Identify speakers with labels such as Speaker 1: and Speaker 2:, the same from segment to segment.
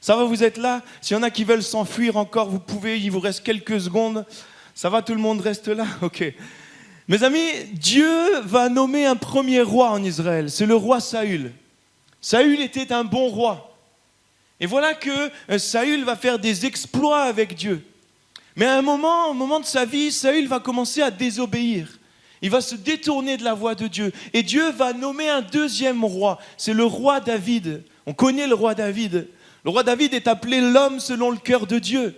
Speaker 1: Ça va, vous êtes là? S'il y en a qui veulent s'enfuir encore, vous pouvez, il vous reste quelques secondes. Ça va, tout le monde reste là? Ok. Mes amis, Dieu va nommer un premier roi en Israël, c'est le roi Saül. Saül était un bon roi. Et voilà que Saül va faire des exploits avec Dieu. Mais à un moment de sa vie, Saül va commencer à désobéir. Il va se détourner de la voie de Dieu. Et Dieu va nommer un deuxième roi. C'est le roi David. On connaît le roi David. Le roi David est appelé l'homme selon le cœur de Dieu.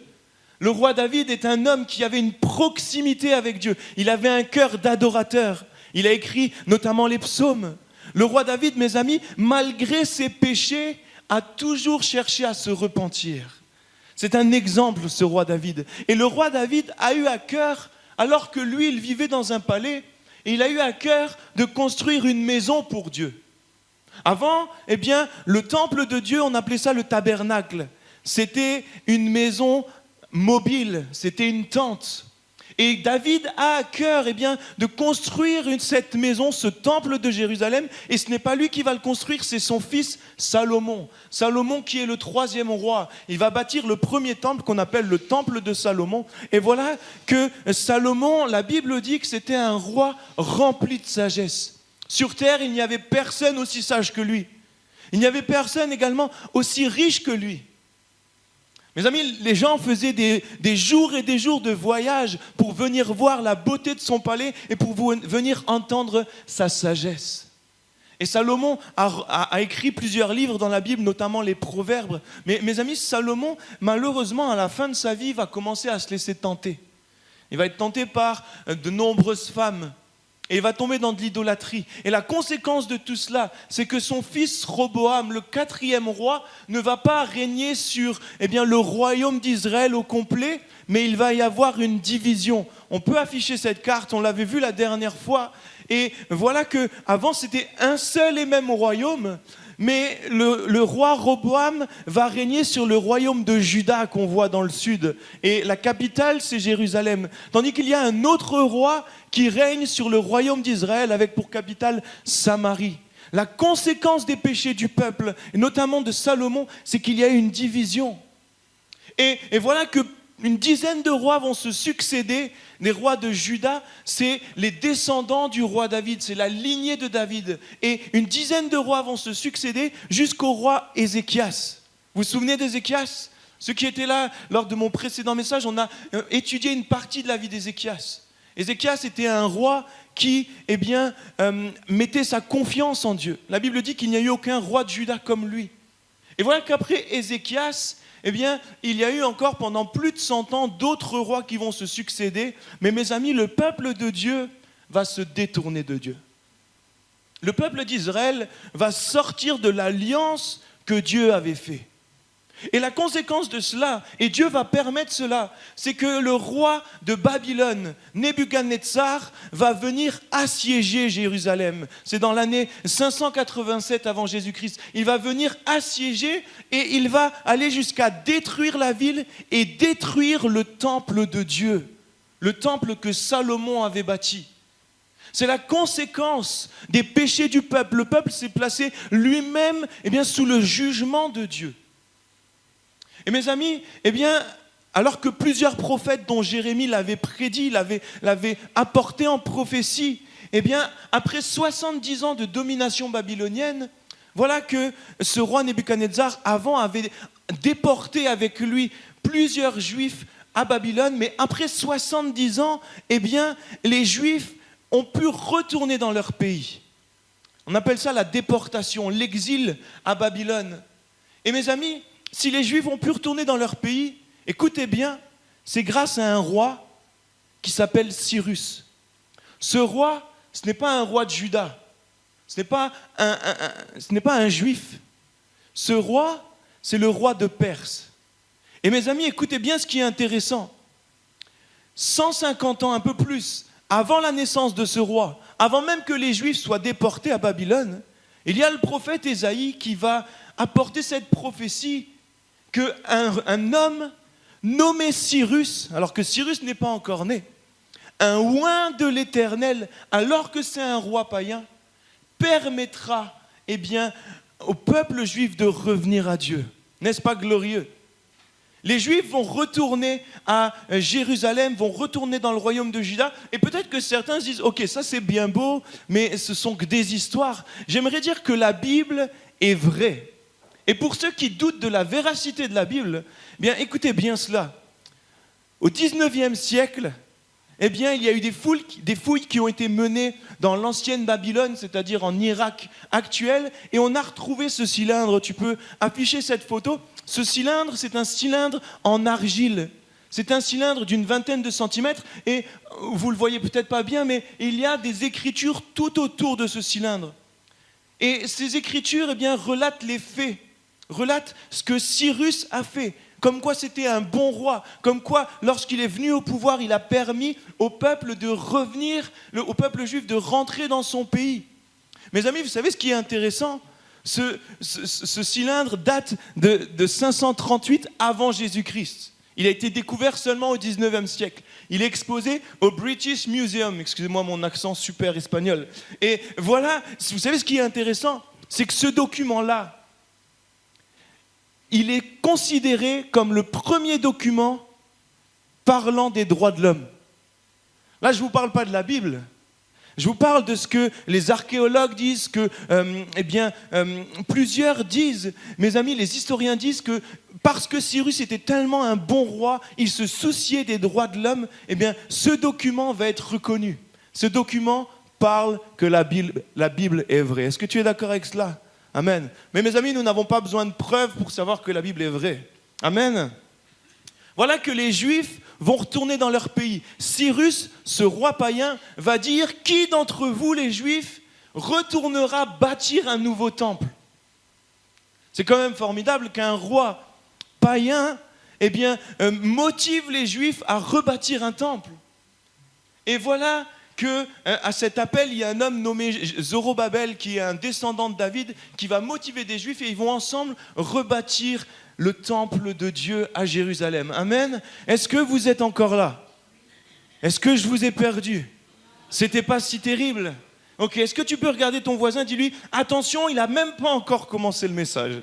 Speaker 1: Le roi David est un homme qui avait une proximité avec Dieu. Il avait un cœur d'adorateur. Il a écrit notamment les psaumes. Le roi David, mes amis, malgré ses péchés, a toujours cherché à se repentir. C'est un exemple, ce roi David. Et le roi David a eu à cœur, alors que lui, il vivait dans un palais, et il a eu à cœur de construire une maison pour Dieu. Avant, eh bien, le temple de Dieu, on appelait ça le tabernacle. C'était une maison mobile, c'était une tente. Et David a à cœur eh bien, de construire cette maison, ce temple de Jérusalem. Et ce n'est pas lui qui va le construire, c'est son fils Salomon. Salomon qui est le troisième roi. Il va bâtir le premier temple qu'on appelle le temple de Salomon. Et voilà que Salomon, la Bible dit que c'était un roi rempli de sagesse. Sur terre, il n'y avait personne aussi sage que lui. Il n'y avait personne également aussi riche que lui. Mes amis, les gens faisaient des jours et des jours de voyage pour venir voir la beauté de son palais et pour venir entendre sa sagesse. Et Salomon a écrit plusieurs livres dans la Bible, notamment les Proverbes. Mais mes amis, Salomon, malheureusement, à la fin de sa vie, va commencer à se laisser tenter. Il va être tenté par de nombreuses femmes. Et il va tomber dans de l'idolâtrie. Et la conséquence de tout cela, c'est que son fils Roboam, le quatrième roi, ne va pas régner sur le royaume d'Israël au complet, mais il va y avoir une division. On peut afficher cette carte, on l'avait vu la dernière fois. Et voilà qu'avant, c'était un seul et même royaume, mais le roi Roboam va régner sur le royaume de Juda qu'on voit dans le sud. Et la capitale, c'est Jérusalem. Tandis qu'il y a un autre roi qui règne sur le royaume d'Israël avec pour capitale Samarie. La conséquence des péchés du peuple, et notamment de Salomon, c'est qu'il y a une division. Et voilà qu'une dizaine de rois vont se succéder. Les rois de Juda, c'est les descendants du roi David, c'est la lignée de David. Et une dizaine de rois vont se succéder jusqu'au roi Ézéchias. Vous vous souvenez d'Ézéchias? Ceux qui étaient là lors de mon précédent message, on a étudié une partie de la vie d'Ézéchias. Ézéchias était un roi qui mettait sa confiance en Dieu. La Bible dit qu'il n'y a eu aucun roi de Juda comme lui. Et voilà qu'après Ézéchias, il y a eu encore pendant plus de 100 ans d'autres rois qui vont se succéder. Mais mes amis, le peuple de Dieu va se détourner de Dieu. Le peuple d'Israël va sortir de l'alliance que Dieu avait faite. Et la conséquence de cela, et Dieu va permettre cela, c'est que le roi de Babylone, Nebuchadnezzar, va venir assiéger Jérusalem. C'est dans l'année 587 avant Jésus-Christ. Il va venir assiéger et il va aller jusqu'à détruire la ville et détruire le temple de Dieu, le temple que Salomon avait bâti. C'est la conséquence des péchés du peuple. Le peuple s'est placé lui-même sous le jugement de Dieu. Et mes amis, alors que plusieurs prophètes dont Jérémie l'avait prédit, l'avait apporté en prophétie, après 70 ans de domination babylonienne, voilà que ce roi Nebuchadnezzar, avant, avait déporté avec lui plusieurs Juifs à Babylone, mais après 70 ans, les Juifs ont pu retourner dans leur pays. On appelle ça la déportation, l'exil à Babylone. Et mes amis, si les Juifs ont pu retourner dans leur pays, écoutez bien, c'est grâce à un roi qui s'appelle Cyrus. Ce roi, ce n'est pas un roi de Juda, ce n'est pas un juif. Ce roi, c'est le roi de Perse. Et mes amis, écoutez bien ce qui est intéressant. 150 ans, un peu plus, avant la naissance de ce roi, avant même que les Juifs soient déportés à Babylone, il y a le prophète Ésaïe qui va apporter cette prophétie qu'un homme nommé Cyrus, alors que Cyrus n'est pas encore né, un oint de l'Éternel, alors que c'est un roi païen, permettra au peuple juif de revenir à Dieu. N'est-ce pas glorieux? Les Juifs vont retourner à Jérusalem, vont retourner dans le royaume de Juda. Et peut-être que certains se disent, ok, ça c'est bien beau, mais ce sont que des histoires. J'aimerais dire que la Bible est vraie. Et pour ceux qui doutent de la véracité de la Bible, eh bien, écoutez bien cela. Au 19e siècle, eh bien, il y a eu des fouilles qui ont été menées dans l'ancienne Babylone, c'est-à-dire en Irak actuel, et on a retrouvé ce cylindre. Tu peux afficher cette photo. Ce cylindre, c'est un cylindre en argile. C'est un cylindre d'une vingtaine de centimètres, et vous ne le voyez peut-être pas bien, mais il y a des écritures tout autour de ce cylindre. Et ces écritures, eh bien, relatent les faits, relatent ce que Cyrus a fait. Comme quoi c'était un bon roi, comme quoi lorsqu'il est venu au pouvoir, il a permis au peuple de revenir, au peuple juif de rentrer dans son pays. Mes amis, vous savez ce qui est intéressant? Ce cylindre date de 538 avant Jésus-Christ. Il a été découvert seulement au 19e siècle. Il est exposé au British Museum, excusez-moi mon accent super espagnol. Et voilà, vous savez ce qui est intéressant? C'est que ce document-là, il est considéré comme le premier document parlant des droits de l'homme. Là, je ne vous parle pas de la Bible. Je vous parle de ce que les archéologues disent, que plusieurs disent, mes amis, les historiens disent que parce que Cyrus était tellement un bon roi, il se souciait des droits de l'homme, eh bien, ce document va être reconnu. Ce document parle que la Bible est vraie. Est-ce que tu es d'accord avec cela? Amen. Mais mes amis, nous n'avons pas besoin de preuves pour savoir que la Bible est vraie. Amen. Voilà que les Juifs vont retourner dans leur pays. Cyrus, ce roi païen, va dire: qui d'entre vous, les Juifs, retournera bâtir un nouveau temple? C'est quand même formidable qu'un roi païen motive les Juifs à rebâtir un temple. Et voilà qu'à cet appel, il y a un homme nommé Zorobabel, qui est un descendant de David, qui va motiver des Juifs, et ils vont ensemble rebâtir le temple de Dieu à Jérusalem. Amen. Est-ce que vous êtes encore là? Est-ce que je vous ai perdu? C'était pas si terrible? Ok, est-ce que tu peux regarder ton voisin, dis-lui, attention, il n'a même pas encore commencé le message.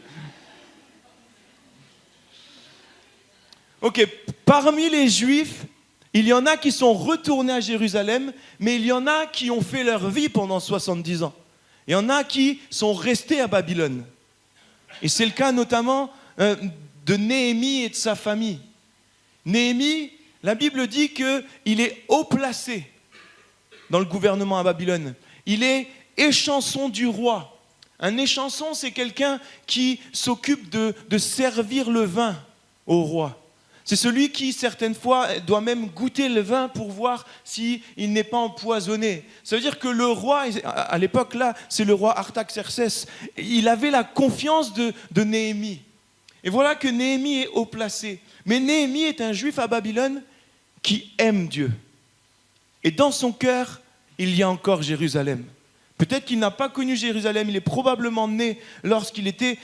Speaker 1: Ok, parmi les Juifs, il y en a qui sont retournés à Jérusalem, mais il y en a qui ont fait leur vie pendant 70 ans. Il y en a qui sont restés à Babylone. Et c'est le cas notamment de Néhémie et de sa famille. Néhémie, la Bible dit qu'il est haut placé dans le gouvernement à Babylone. Il est échanson du roi. Un échanson, c'est quelqu'un qui s'occupe de servir le vin au roi. C'est celui qui, certaines fois, doit même goûter le vin pour voir s'il n'est pas empoisonné. Ça veut dire que le roi, à l'époque là, c'est le roi Artaxerxès, il avait la confiance de Néhémie. Et voilà que Néhémie est haut placé. Mais Néhémie est un juif à Babylone qui aime Dieu. Et dans son cœur, il y a encore Jérusalem. Peut-être qu'il n'a pas connu Jérusalem, il est probablement né lorsqu'il était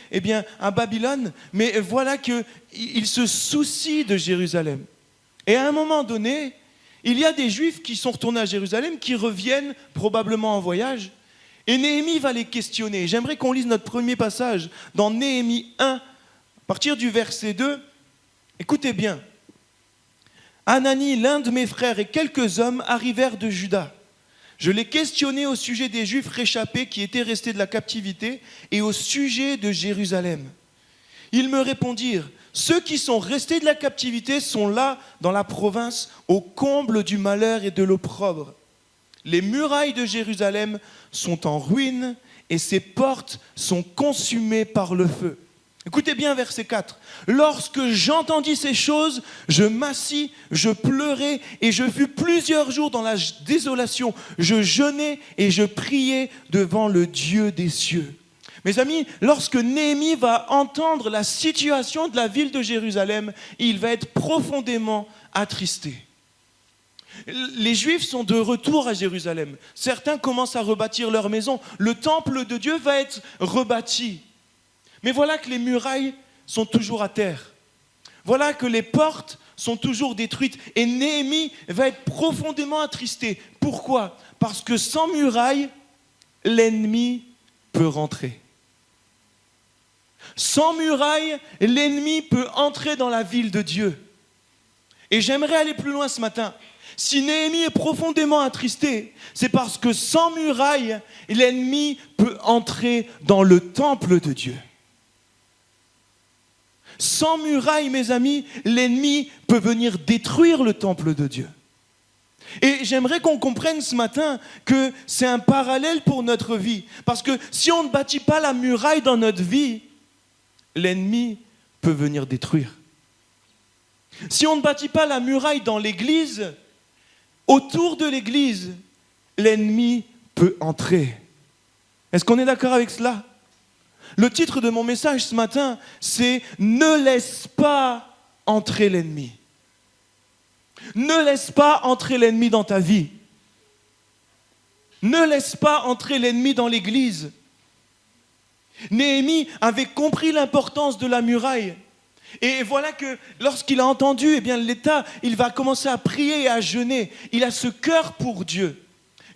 Speaker 1: à Babylone, mais voilà qu'il se soucie de Jérusalem. Et à un moment donné, il y a des Juifs qui sont retournés à Jérusalem, qui reviennent probablement en voyage, et Néhémie va les questionner. J'aimerais qu'on lise notre premier passage dans Néhémie 1, à partir du verset 2. Écoutez bien. Hanani, l'un de mes frères, et quelques hommes arrivèrent de Juda. Je l'ai questionné au sujet des Juifs réchappés qui étaient restés de la captivité et au sujet de Jérusalem. Ils me répondirent: ceux qui sont restés de la captivité sont là dans la province, au comble du malheur et de l'opprobre. Les murailles de Jérusalem sont en ruine et ses portes sont consumées par le feu. Écoutez bien verset 4. Lorsque j'entendis ces choses, je m'assis, je pleurais et je fus plusieurs jours dans la désolation. Je jeûnais et je priais devant le Dieu des cieux. Mes amis, lorsque Néhémie va entendre la situation de la ville de Jérusalem, il va être profondément attristé. Les Juifs sont de retour à Jérusalem. Certains commencent à rebâtir leur maison. Le temple de Dieu va être rebâti. Mais voilà que les murailles sont toujours à terre. Voilà que les portes sont toujours détruites. Et Néhémie va être profondément attristé. Pourquoi? Parce que sans murailles, l'ennemi peut rentrer. Sans muraille, l'ennemi peut entrer dans la ville de Dieu. Et j'aimerais aller plus loin ce matin. Si Néhémie est profondément attristé, c'est parce que sans muraille, l'ennemi peut entrer dans le temple de Dieu. Sans muraille, mes amis, l'ennemi peut venir détruire le temple de Dieu. Et j'aimerais qu'on comprenne ce matin que c'est un parallèle pour notre vie. Parce que si on ne bâtit pas la muraille dans notre vie, l'ennemi peut venir détruire. Si on ne bâtit pas la muraille dans l'église, autour de l'église, l'ennemi peut entrer. Est-ce qu'on est d'accord avec cela ? Le titre de mon message ce matin, c'est « Ne laisse pas entrer l'ennemi ». Ne laisse pas entrer l'ennemi dans ta vie. Ne laisse pas entrer l'ennemi dans l'église. Néhémie avait compris l'importance de la muraille. Et voilà que lorsqu'il a entendu l'État, il va commencer à prier et à jeûner. Il a ce cœur pour Dieu.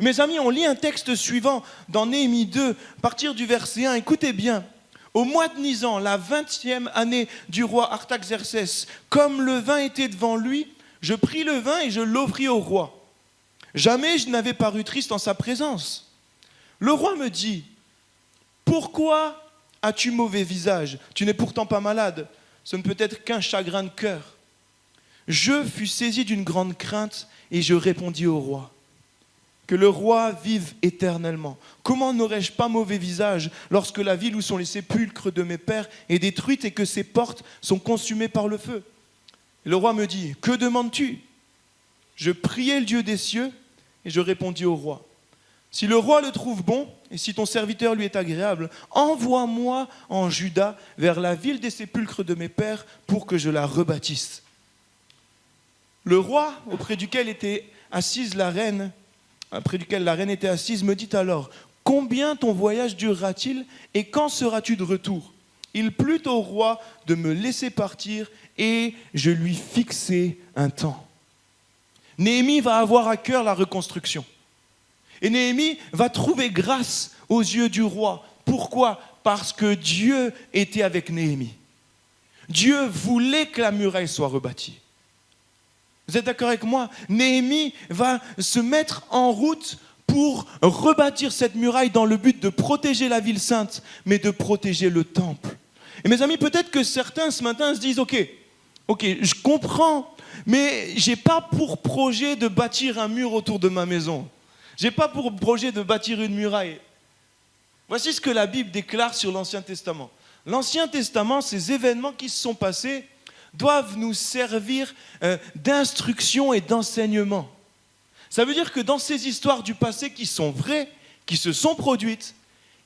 Speaker 1: Mes amis, on lit un texte suivant dans Néhémie 2, à partir du verset 1. Écoutez bien. Au mois de Nisan, la 20e année du roi Artaxerxès, comme le vin était devant lui, je pris le vin et je l'offris au roi. Jamais je n'avais paru triste en sa présence. Le roi me dit, « Pourquoi as-tu mauvais visage ? Tu n'es pourtant pas malade. Ce ne peut être qu'un chagrin de cœur. » Je fus saisi d'une grande crainte et je répondis au roi, « Que le roi vive éternellement. Comment n'aurais-je pas mauvais visage lorsque la ville où sont les sépulcres de mes pères est détruite et que ses portes sont consumées par le feu ?» Le roi me dit, « Que demandes-tu » Je priai le Dieu des cieux et je répondis au roi, « Si le roi le trouve bon et si ton serviteur lui est agréable, envoie-moi en Juda vers la ville des sépulcres de mes pères pour que je la rebâtisse. » Le roi, auprès duquel était assise la reine, auprès duquel la reine était assise, me dit alors, « Combien ton voyage durera-t-il et quand seras-tu de retour ?» Il plut au roi de me laisser partir et je lui fixai un temps. Néhémie va avoir à cœur la reconstruction. Et Néhémie va trouver grâce aux yeux du roi. Pourquoi ? Parce que Dieu était avec Néhémie. Dieu voulait que la muraille soit rebâtie. Vous êtes d'accord avec moi ? Néhémie va se mettre en route pour rebâtir cette muraille dans le but de protéger la ville sainte, mais de protéger le temple. Et mes amis, peut-être que certains ce matin se disent, ok, je comprends, mais je n'ai pas pour projet de bâtir un mur autour de ma maison. Je n'ai pas pour projet de bâtir une muraille. Voici ce que la Bible déclare sur l'Ancien Testament. L'Ancien Testament, ces événements qui se sont passés, doivent nous servir d'instruction et d'enseignement. Ça veut dire que dans ces histoires du passé qui sont vraies, qui se sont produites,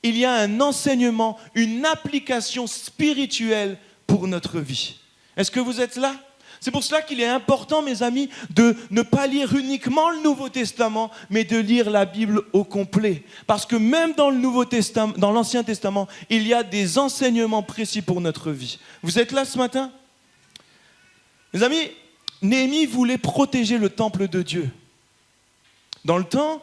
Speaker 1: il y a un enseignement, une application spirituelle pour notre vie. Est-ce que vous êtes là ? C'est pour cela qu'il est important, mes amis, de ne pas lire uniquement le Nouveau Testament, mais de lire la Bible au complet. Parce que même dans dans l'Ancien Testament, il y a des enseignements précis pour notre vie. Vous êtes là ce matin ? Mes amis, Néhémie voulait protéger le temple de Dieu. Dans le temps,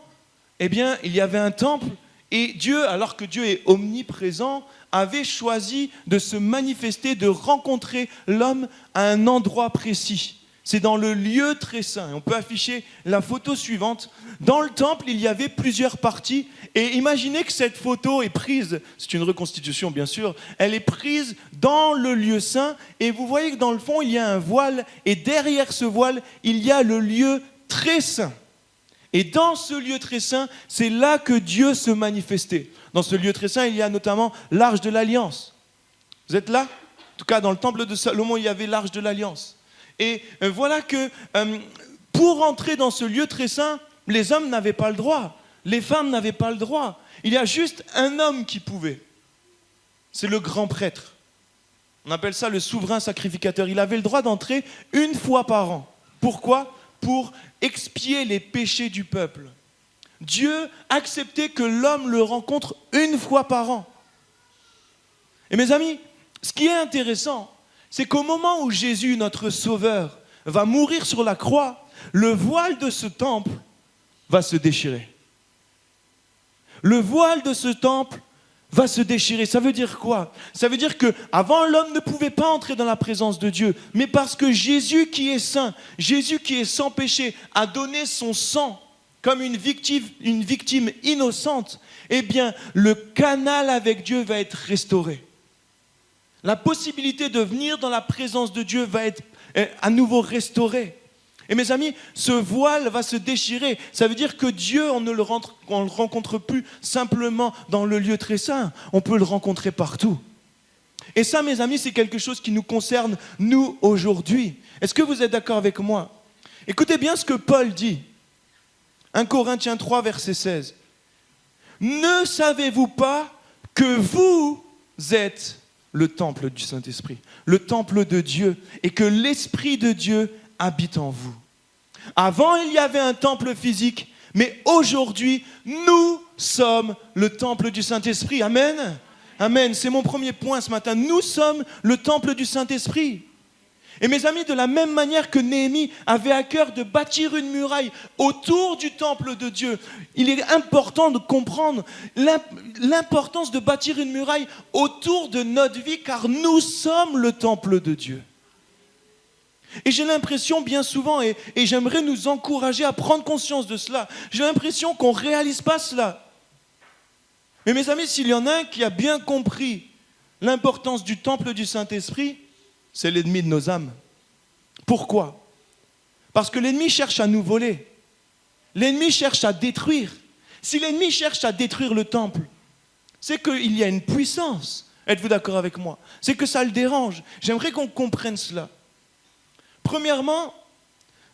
Speaker 1: il y avait un temple et Dieu, alors que Dieu est omniprésent, avait choisi de se manifester, de rencontrer l'homme à un endroit précis. C'est dans le lieu très saint. On peut afficher la photo suivante. Dans le temple, il y avait plusieurs parties. Et imaginez que cette photo est prise, c'est une reconstitution bien sûr, elle est prise dans le lieu saint. Et vous voyez que dans le fond, il y a un voile. Et derrière ce voile, il y a le lieu très saint. Et dans ce lieu très saint, c'est là que Dieu se manifestait. Dans ce lieu très saint, il y a notamment l'arche de l'Alliance. Vous êtes là ? En tout cas, dans le temple de Salomon, il y avait l'arche de l'Alliance. Et voilà que pour entrer dans ce lieu très saint, les hommes n'avaient pas le droit. Les femmes n'avaient pas le droit. Il y a juste un homme qui pouvait. C'est le grand prêtre. On appelle ça le souverain sacrificateur. Il avait le droit d'entrer une fois par an. Pourquoi ? Pour expier les péchés du peuple. Dieu acceptait que l'homme le rencontre une fois par an. Et mes amis, ce qui est intéressant, c'est qu'au moment où Jésus, notre Sauveur, va mourir sur la croix, le voile de ce temple va se déchirer. Le voile de ce temple va se déchirer. Ça veut dire quoi? Ça veut dire qu'avant, l'homme ne pouvait pas entrer dans la présence de Dieu. Mais parce que Jésus qui est saint, Jésus qui est sans péché, a donné son sang comme une victime innocente, eh bien, le canal avec Dieu va être restauré. La possibilité de venir dans la présence de Dieu va être à nouveau restaurée. Et mes amis, ce voile va se déchirer. Ça veut dire que Dieu, on ne le rencontre plus simplement dans le lieu très saint. On peut le rencontrer partout. Et ça, mes amis, c'est quelque chose qui nous concerne, nous, aujourd'hui. Est-ce que vous êtes d'accord avec moi? Écoutez bien ce que Paul dit. 1 Corinthiens 3, verset 16. Ne savez-vous pas que vous êtes le temple du Saint-Esprit, le temple de Dieu, et que l'Esprit de Dieu habite en vous? Avant, il y avait un temple physique, mais aujourd'hui, nous sommes le temple du Saint-Esprit. Amen. Amen. C'est mon premier point ce matin. Nous sommes le temple du Saint-Esprit. Et mes amis, de la même manière que Néhémie avait à cœur de bâtir une muraille autour du temple de Dieu, il est important de comprendre l'importance de bâtir une muraille autour de notre vie, car nous sommes le temple de Dieu. Et j'ai l'impression bien souvent, et j'aimerais nous encourager à prendre conscience de cela, j'ai l'impression qu'on ne réalise pas cela. Mais mes amis, s'il y en a un qui a bien compris l'importance du temple du Saint-Esprit, c'est l'ennemi de nos âmes. Pourquoi? Parce que l'ennemi cherche à nous voler. L'ennemi cherche à détruire. Si l'ennemi cherche à détruire le temple, c'est qu'il y a une puissance. Êtes-vous d'accord avec moi? C'est que ça le dérange. J'aimerais qu'on comprenne cela. Premièrement,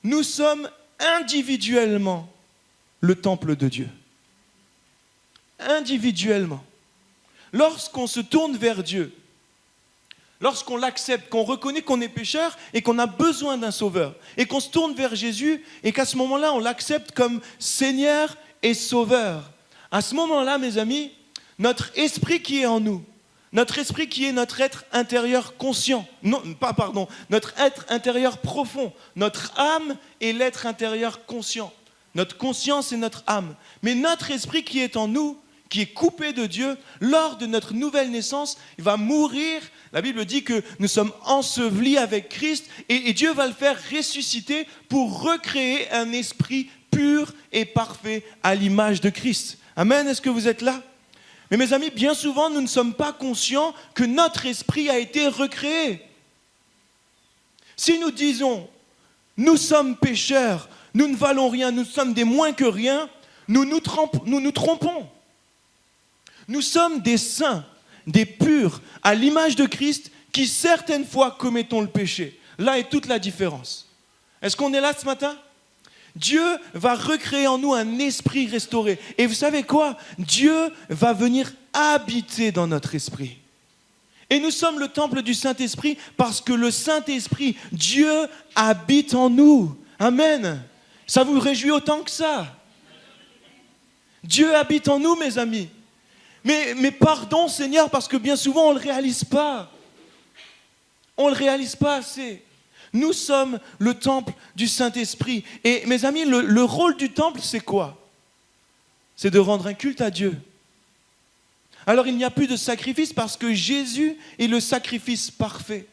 Speaker 1: nous sommes individuellement le temple de Dieu. Individuellement. Lorsqu'on se tourne vers Dieu, lorsqu'on l'accepte, qu'on reconnaît qu'on est pécheur et qu'on a besoin d'un sauveur, et qu'on se tourne vers Jésus et qu'à ce moment-là, on l'accepte comme Seigneur et Sauveur, à ce moment-là, mes amis, notre esprit qui est en nous, notre esprit qui est notre être intérieur conscient, notre être intérieur profond, notre âme est l'être intérieur conscient, notre conscience est notre âme, mais notre esprit qui est en nous, qui est coupé de Dieu, lors de notre nouvelle naissance, il va mourir. La Bible dit que nous sommes ensevelis avec Christ et Dieu va le faire ressusciter pour recréer un esprit pur et parfait à l'image de Christ. Amen, est-ce que vous êtes là? Mais mes amis, bien souvent, nous ne sommes pas conscients que notre esprit a été recréé. Si nous disons, nous sommes pécheurs, nous ne valons rien, nous sommes des moins que rien, nous nous trompons. Nous sommes des saints, des purs, à l'image de Christ, qui certaines fois commettons le péché. Là est toute la différence. Est-ce qu'on est là ce matin? Dieu va recréer en nous un esprit restauré. Et vous savez quoi? Dieu va venir habiter dans notre esprit. Et nous sommes le temple du Saint-Esprit parce que le Saint-Esprit, Dieu habite en nous. Amen. Ça vous réjouit autant que ça? Dieu habite en nous, mes amis. Mais pardon Seigneur, parce que bien souvent on ne le réalise pas. On ne le réalise pas assez. Nous sommes le temple du Saint-Esprit. Et mes amis, le rôle du temple, c'est quoi? C'est de rendre un culte à Dieu. Alors il n'y a plus de sacrifice parce que Jésus est le sacrifice parfait.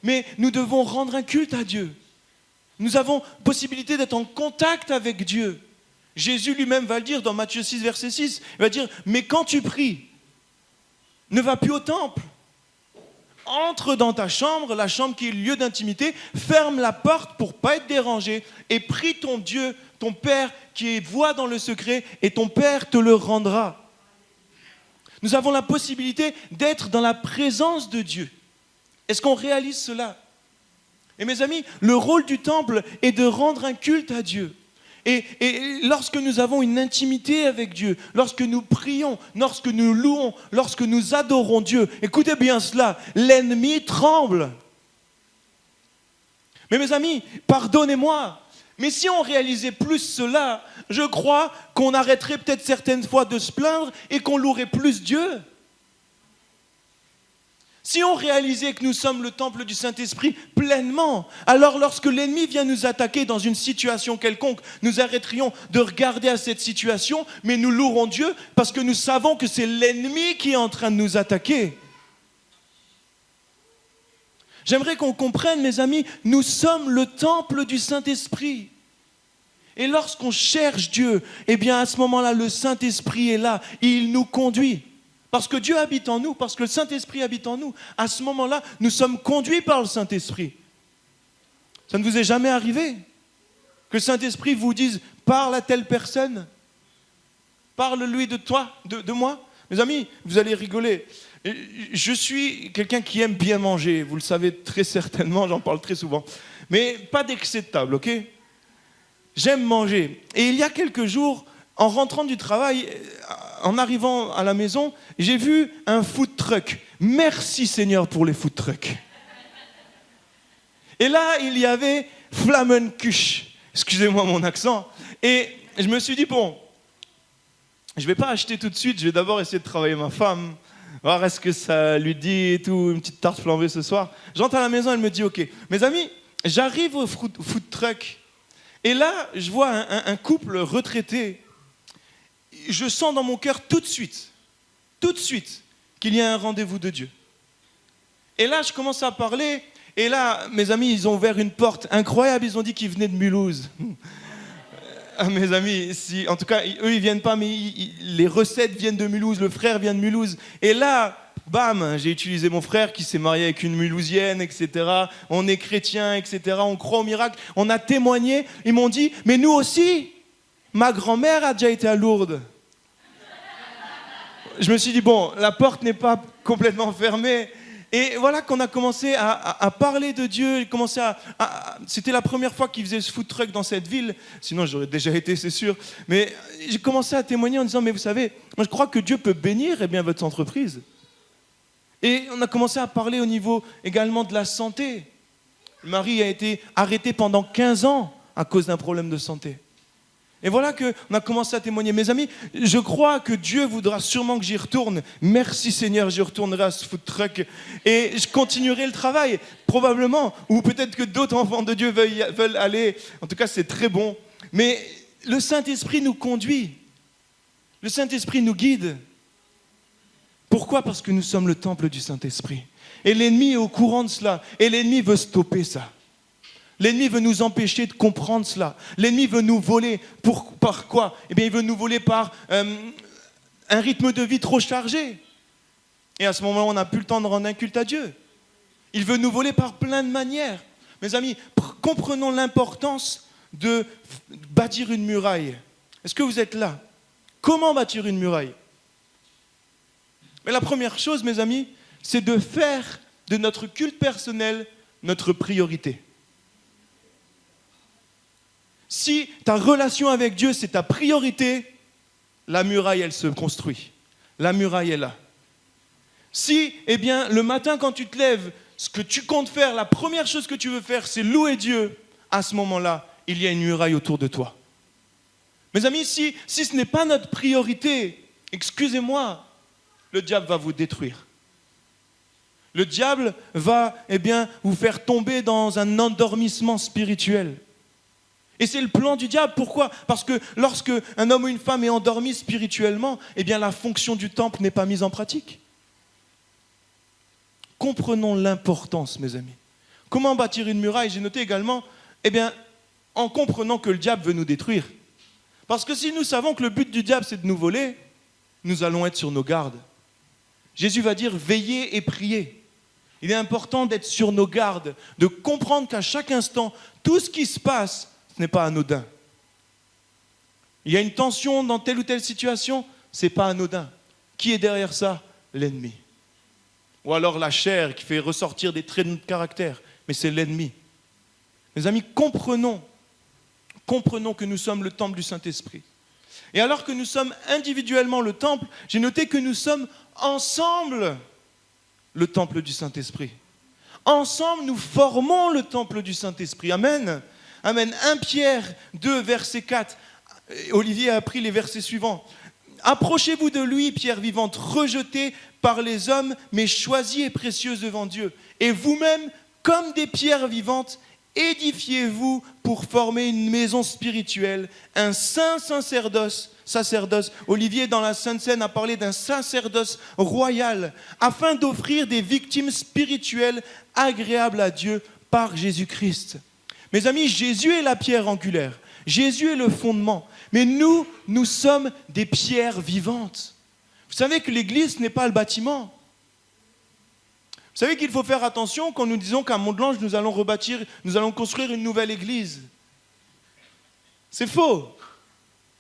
Speaker 1: Mais nous devons rendre un culte à Dieu. Nous avons possibilité d'être en contact avec Dieu. Jésus lui-même va le dire dans Matthieu 6, verset 6. Il va dire, mais quand tu pries, ne va plus au temple. Entre dans ta chambre, la chambre qui est le lieu d'intimité, ferme la porte pour ne pas être dérangé et prie ton Dieu, ton Père qui voit dans le secret et ton Père te le rendra. Nous avons la possibilité d'être dans la présence de Dieu. Est-ce qu'on réalise cela? Et mes amis, le rôle du temple est de rendre un culte à Dieu. Et lorsque nous avons une intimité avec Dieu, lorsque nous prions, lorsque nous louons, lorsque nous adorons Dieu, écoutez bien cela, l'ennemi tremble. Mais mes amis, pardonnez-moi, mais si on réalisait plus cela, je crois qu'on arrêterait peut-être certaines fois de se plaindre et qu'on louerait plus Dieu. Si on réalisait que nous sommes le temple du Saint-Esprit pleinement, alors lorsque l'ennemi vient nous attaquer dans une situation quelconque, nous arrêterions de regarder à cette situation, mais nous louerons Dieu parce que nous savons que c'est l'ennemi qui est en train de nous attaquer. J'aimerais qu'on comprenne, mes amis, nous sommes le temple du Saint-Esprit. Et lorsqu'on cherche Dieu, eh bien à ce moment-là, le Saint-Esprit est là, il nous conduit. Parce que Dieu habite en nous, parce que le Saint-Esprit habite en nous. À ce moment-là, nous sommes conduits par le Saint-Esprit. Ça ne vous est jamais arrivé que le Saint-Esprit vous dise « Parle à telle personne, parle-lui de toi, de moi ». Mes amis, vous allez rigoler. Je suis quelqu'un qui aime bien manger, vous le savez très certainement, j'en parle très souvent. Mais pas d'excès de table, ok ? J'aime manger. Et il y a quelques jours, en rentrant du travail, en arrivant à la maison, j'ai vu un food truck. Merci Seigneur pour les food trucks. Et là, il y avait Flammenkuch. Excusez-moi mon accent. Et je me suis dit, bon, je ne vais pas acheter tout de suite, je vais d'abord essayer de travailler ma femme, voir est-ce que ça lui dit et tout, une petite tarte flambée ce soir. J'entre à la maison, elle me dit, ok. Mes amis, j'arrive au food truck. Et là, je vois un couple retraité. Je sens dans mon cœur tout de suite, qu'il y a un rendez-vous de Dieu. Et là, je commence à parler. Et là, mes amis, ils ont ouvert une porte incroyable. Ils ont dit qu'ils venaient de Mulhouse. Mes amis, en tout cas, eux, ils viennent pas, mais les recettes viennent de Mulhouse. Le frère vient de Mulhouse. Et là, bam, j'ai utilisé mon frère qui s'est marié avec une Mulhousienne, etc. On est chrétien, etc. On croit au miracle. On a témoigné. Ils m'ont dit, mais nous aussi, ma grand-mère a déjà été à Lourdes. Je me suis dit, bon, la porte n'est pas complètement fermée. Et voilà qu'on a commencé à parler de Dieu. C'était la première fois qu'ils faisaient ce food truck dans cette ville. Sinon, j'aurais déjà été, c'est sûr. Mais j'ai commencé à témoigner en disant, mais vous savez, moi je crois que Dieu peut bénir eh bien, votre entreprise. Et on a commencé à parler au niveau également de la santé. Le mari a été arrêté pendant 15 ans à cause d'un problème de santé. Et voilà qu'on a commencé à témoigner. Mes amis, je crois que Dieu voudra sûrement que j'y retourne. Merci Seigneur, j'y retournerai à ce food truck. Et je continuerai le travail, probablement. Ou peut-être que d'autres enfants de Dieu veulent aller. En tout cas, c'est très bon. Mais le Saint-Esprit nous conduit. Le Saint-Esprit nous guide. Pourquoi ? Parce que nous sommes le temple du Saint-Esprit. Et l'ennemi est au courant de cela. Et l'ennemi veut stopper ça. L'ennemi veut nous empêcher de comprendre cela. L'ennemi veut nous voler. Par quoi ? Eh bien, il veut nous voler par un rythme de vie trop chargé. Et à ce moment-là, on n'a plus le temps de rendre un culte à Dieu. Il veut nous voler par plein de manières. Mes amis, comprenons l'importance de bâtir une muraille. Est-ce que vous êtes là ? Comment bâtir une muraille ? Mais la première chose, mes amis, c'est de faire de notre culte personnel notre priorité. Si ta relation avec Dieu, c'est ta priorité, la muraille, elle se construit. La muraille est là. Si, eh bien, le matin, quand tu te lèves, ce que tu comptes faire, la première chose que tu veux faire, c'est louer Dieu, à ce moment-là, il y a une muraille autour de toi. Mes amis, si ce n'est pas notre priorité, excusez-moi, le diable va vous détruire. Le diable va, eh bien, vous faire tomber dans un endormissement spirituel. Et c'est le plan du diable. Pourquoi ? Parce que lorsque un homme ou une femme est endormi spirituellement, eh bien la fonction du temple n'est pas mise en pratique. Comprenons l'importance, mes amis. Comment bâtir une muraille ? J'ai noté également, eh bien, en comprenant que le diable veut nous détruire. Parce que si nous savons que le but du diable, c'est de nous voler, nous allons être sur nos gardes. Jésus va dire, veillez et priez. Il est important d'être sur nos gardes, de comprendre qu'à chaque instant, tout ce qui se passe, ce n'est pas anodin. Il y a une tension dans telle ou telle situation, ce n'est pas anodin. Qui est derrière ça ? L'ennemi. Ou alors la chair qui fait ressortir des traits de notre caractère, mais c'est l'ennemi. Mes amis, comprenons que nous sommes le temple du Saint-Esprit. Et alors que nous sommes individuellement le temple, j'ai noté que nous sommes ensemble le temple du Saint-Esprit. Ensemble, nous formons le temple du Saint-Esprit. Amen. Amen. 1 Pierre 2, verset 4. Olivier a pris les versets suivants. Approchez-vous de lui, pierre vivante, rejetée par les hommes, mais choisie et précieuse devant Dieu. Et vous-même, comme des pierres vivantes, édifiez-vous pour former une maison spirituelle, un saint sacerdoce. Olivier, dans la Sainte Seine, a parlé d'un sacerdoce royal, afin d'offrir des victimes spirituelles agréables à Dieu par Jésus-Christ. Mes amis, Jésus est la pierre angulaire. Jésus est le fondement. Mais nous sommes des pierres vivantes. Vous savez que l'Église n'est pas le bâtiment. Vous savez qu'il faut faire attention quand nous disons qu'à Mont-de-Lange, nous allons construire une nouvelle église. C'est faux.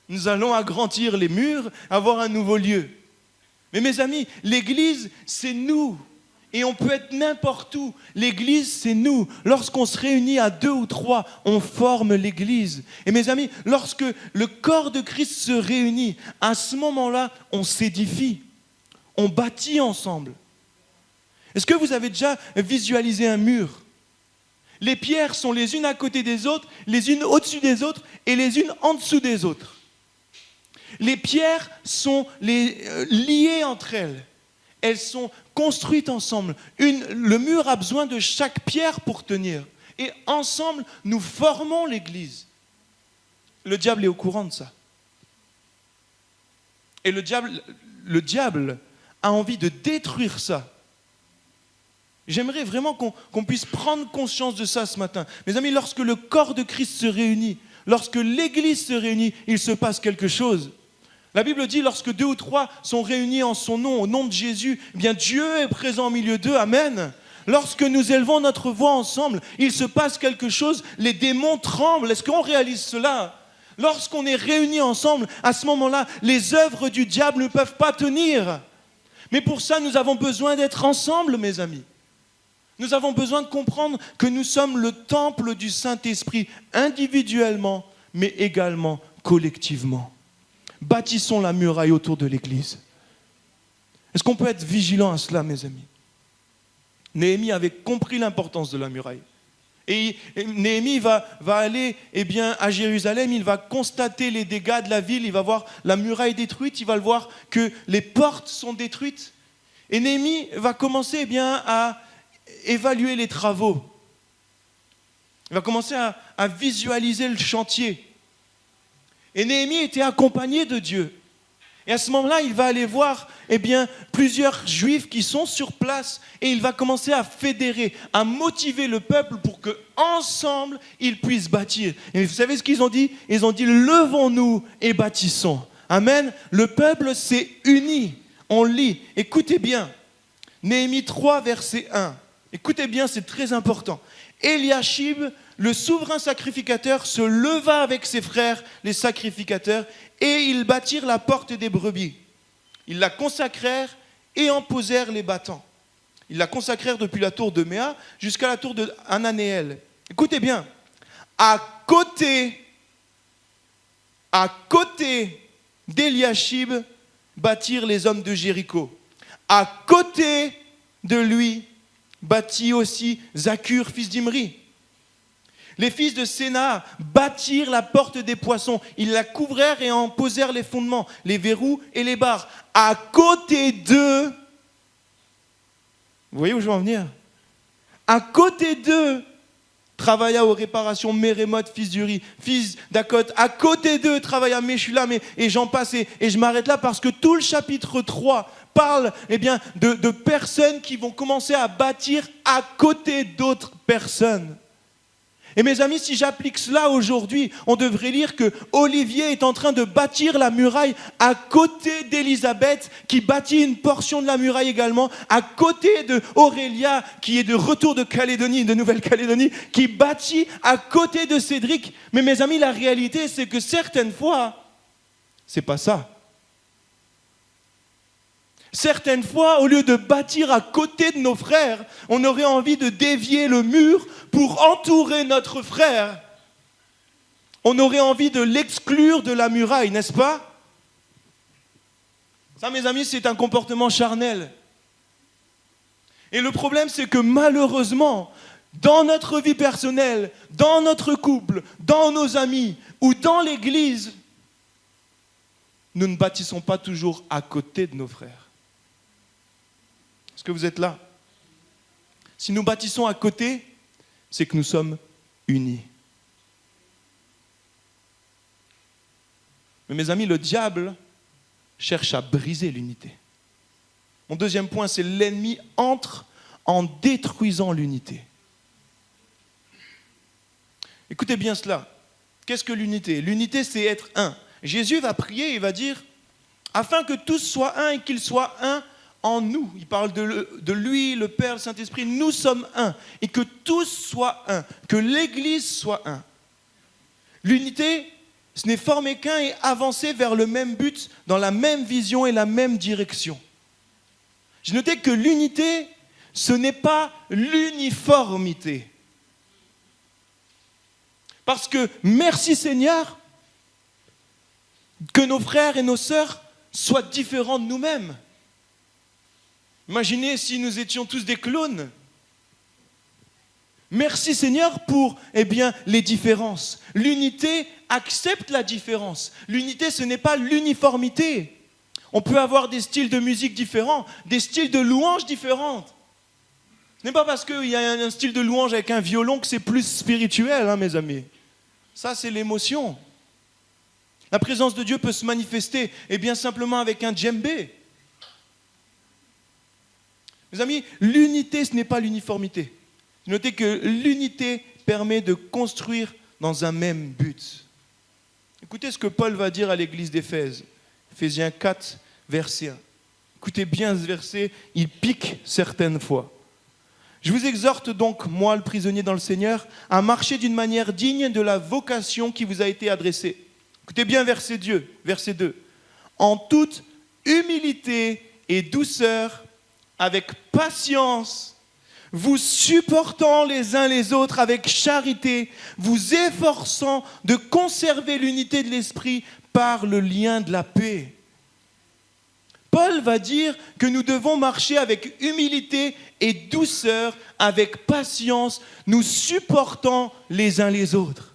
Speaker 1: Nous allons agrandir les murs, avoir un nouveau lieu. Mais mes amis, l'église, c'est nous. Et on peut être n'importe où. L'église, c'est nous. Lorsqu'on se réunit à 2 ou 3, on forme l'église. Et mes amis, lorsque le corps de Christ se réunit, à ce moment-là, on s'édifie. On bâtit ensemble. Est-ce que vous avez déjà visualisé un mur ? Les pierres sont les unes à côté des autres, les unes au-dessus des autres et les unes en dessous des autres. Les pierres sont liées entre elles. Elles sont construites ensemble. Le mur a besoin de chaque pierre pour tenir. Et ensemble, nous formons l'église. Le diable est au courant de ça. Et le diable a envie de détruire ça. J'aimerais vraiment qu'on puisse prendre conscience de ça ce matin. Mes amis, lorsque le corps de Christ se réunit, lorsque l'église se réunit, il se passe quelque chose. La Bible dit, lorsque 2 ou 3 sont réunis en son nom, au nom de Jésus, eh bien Dieu est présent au milieu d'eux. Amen. Lorsque nous élevons notre voix ensemble, il se passe quelque chose, les démons tremblent. Est-ce qu'on réalise cela ? Lorsqu'on est réunis ensemble, à ce moment-là, les œuvres du diable ne peuvent pas tenir. Mais pour ça, nous avons besoin d'être ensemble, mes amis. Nous avons besoin de comprendre que nous sommes le temple du Saint-Esprit, individuellement, mais également collectivement. Bâtissons la muraille autour de l'église. Est-ce qu'on peut être vigilant à cela, mes amis ? Néhémie avait compris l'importance de la muraille. Et Néhémie va aller à Jérusalem, il va constater les dégâts de la ville, il va voir la muraille détruite, il va voir que les portes sont détruites. Et Néhémie va commencer à évaluer les travaux. Il va commencer à visualiser le chantier. Et Néhémie était accompagné de Dieu. Et à ce moment-là, il va aller voir plusieurs Juifs qui sont sur place et il va commencer à fédérer, à motiver le peuple pour qu'ensemble, ils puissent bâtir. Et vous savez ce qu'ils ont dit ? Ils ont dit « Levons-nous et bâtissons ». Amen. Le peuple s'est uni. On lit. Écoutez bien. Néhémie 3, verset 1. Écoutez bien, c'est très important. Eliashib, le souverain sacrificateur, se leva avec ses frères, les sacrificateurs, et ils bâtirent la porte des brebis. Ils la consacrèrent et en posèrent les battants. Ils la consacrèrent depuis la tour de Méa jusqu'à la tour de Hananéel. Écoutez bien, à côté d'Eliashib bâtirent les hommes de Jéricho. À côté de lui bâtit aussi Zakur, fils d'Imri. Les fils de Séna bâtirent la porte des poissons. Ils la couvrèrent et en posèrent les fondements, les verrous et les barres. À côté d'eux, vous voyez où je veux en venir ? À côté d'eux, travailla aux réparations Mérémoth, fils d'Uri, fils d'Akot. À côté d'eux, travailla Meshulam et j'en passe. Et je m'arrête là parce que tout le chapitre 3 parle de personnes qui vont commencer à bâtir à côté d'autres personnes. Et mes amis, si j'applique cela aujourd'hui, on devrait lire que Olivier est en train de bâtir la muraille à côté d'Élisabeth, qui bâtit une portion de la muraille également, à côté de Aurélia, qui est de retour de Calédonie, de Nouvelle-Calédonie, qui bâtit à côté de Cédric. Mais mes amis, la réalité, c'est que certaines fois, c'est pas ça. Certaines fois, au lieu de bâtir à côté de nos frères, on aurait envie de dévier le mur pour entourer notre frère. On aurait envie de l'exclure de la muraille, n'est-ce pas ? Ça, mes amis, c'est un comportement charnel. Et le problème, c'est que malheureusement, dans notre vie personnelle, dans notre couple, dans nos amis ou dans l'église, nous ne bâtissons pas toujours à côté de nos frères. Est-ce que vous êtes là? Si nous bâtissons à côté, c'est que nous sommes unis. Mais mes amis, le diable cherche à briser l'unité. Mon deuxième point, c'est l'ennemi entre en détruisant l'unité. Écoutez bien cela. Qu'est-ce que l'unité? L'unité, c'est être un. Jésus va prier, il va dire, afin que tous soient un et qu'ils soient un en nous. Il parle de lui, le Père, le Saint-Esprit. Nous sommes un. Et que tous soient un. Que l'Église soit un. L'unité, ce n'est former qu'un et avancer vers le même but, dans la même vision et la même direction. J'ai noté que l'unité, ce n'est pas l'uniformité. Parce que, merci Seigneur, que nos frères et nos sœurs soient différents de nous-mêmes. Imaginez si nous étions tous des clones. Merci Seigneur pour, les différences. L'unité accepte la différence. L'unité, ce n'est pas l'uniformité. On peut avoir des styles de musique différents, des styles de louanges différentes. Ce n'est pas parce qu'il y a un style de louange avec un violon que c'est plus spirituel, mes amis. Ça, c'est l'émotion. La présence de Dieu peut se manifester, simplement avec un djembé. Mes amis, l'unité, ce n'est pas l'uniformité. Notez que l'unité permet de construire dans un même but. Écoutez ce que Paul va dire à l'église d'Éphèse. Éphésiens 4, verset 1. Écoutez bien ce verset, il pique certaines fois. Je vous exhorte donc, moi le prisonnier dans le Seigneur, à marcher d'une manière digne de la vocation qui vous a été adressée. Écoutez bien verset 2. En toute humilité et douceur, avec patience, vous supportant les uns les autres avec charité, vous efforçant de conserver l'unité de l'esprit par le lien de la paix. Paul va dire que nous devons marcher avec humilité et douceur, avec patience, nous supportant les uns les autres.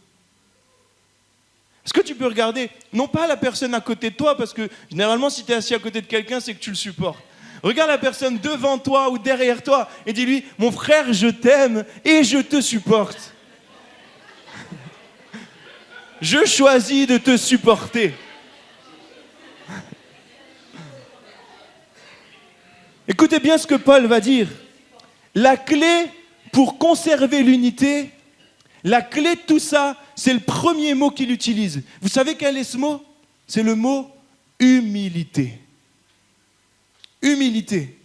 Speaker 1: Est-ce que tu peux regarder, non pas la personne à côté de toi, parce que généralement si tu es assis à côté de quelqu'un, c'est que tu le supportes. Regarde la personne devant toi ou derrière toi et dis-lui, mon frère, je t'aime et je te supporte. Je choisis de te supporter. Écoutez bien ce que Paul va dire. La clé pour conserver l'unité, la clé de tout ça, c'est le premier mot qu'il utilise. Vous savez quel est ce mot? C'est le mot humilité. Humilité.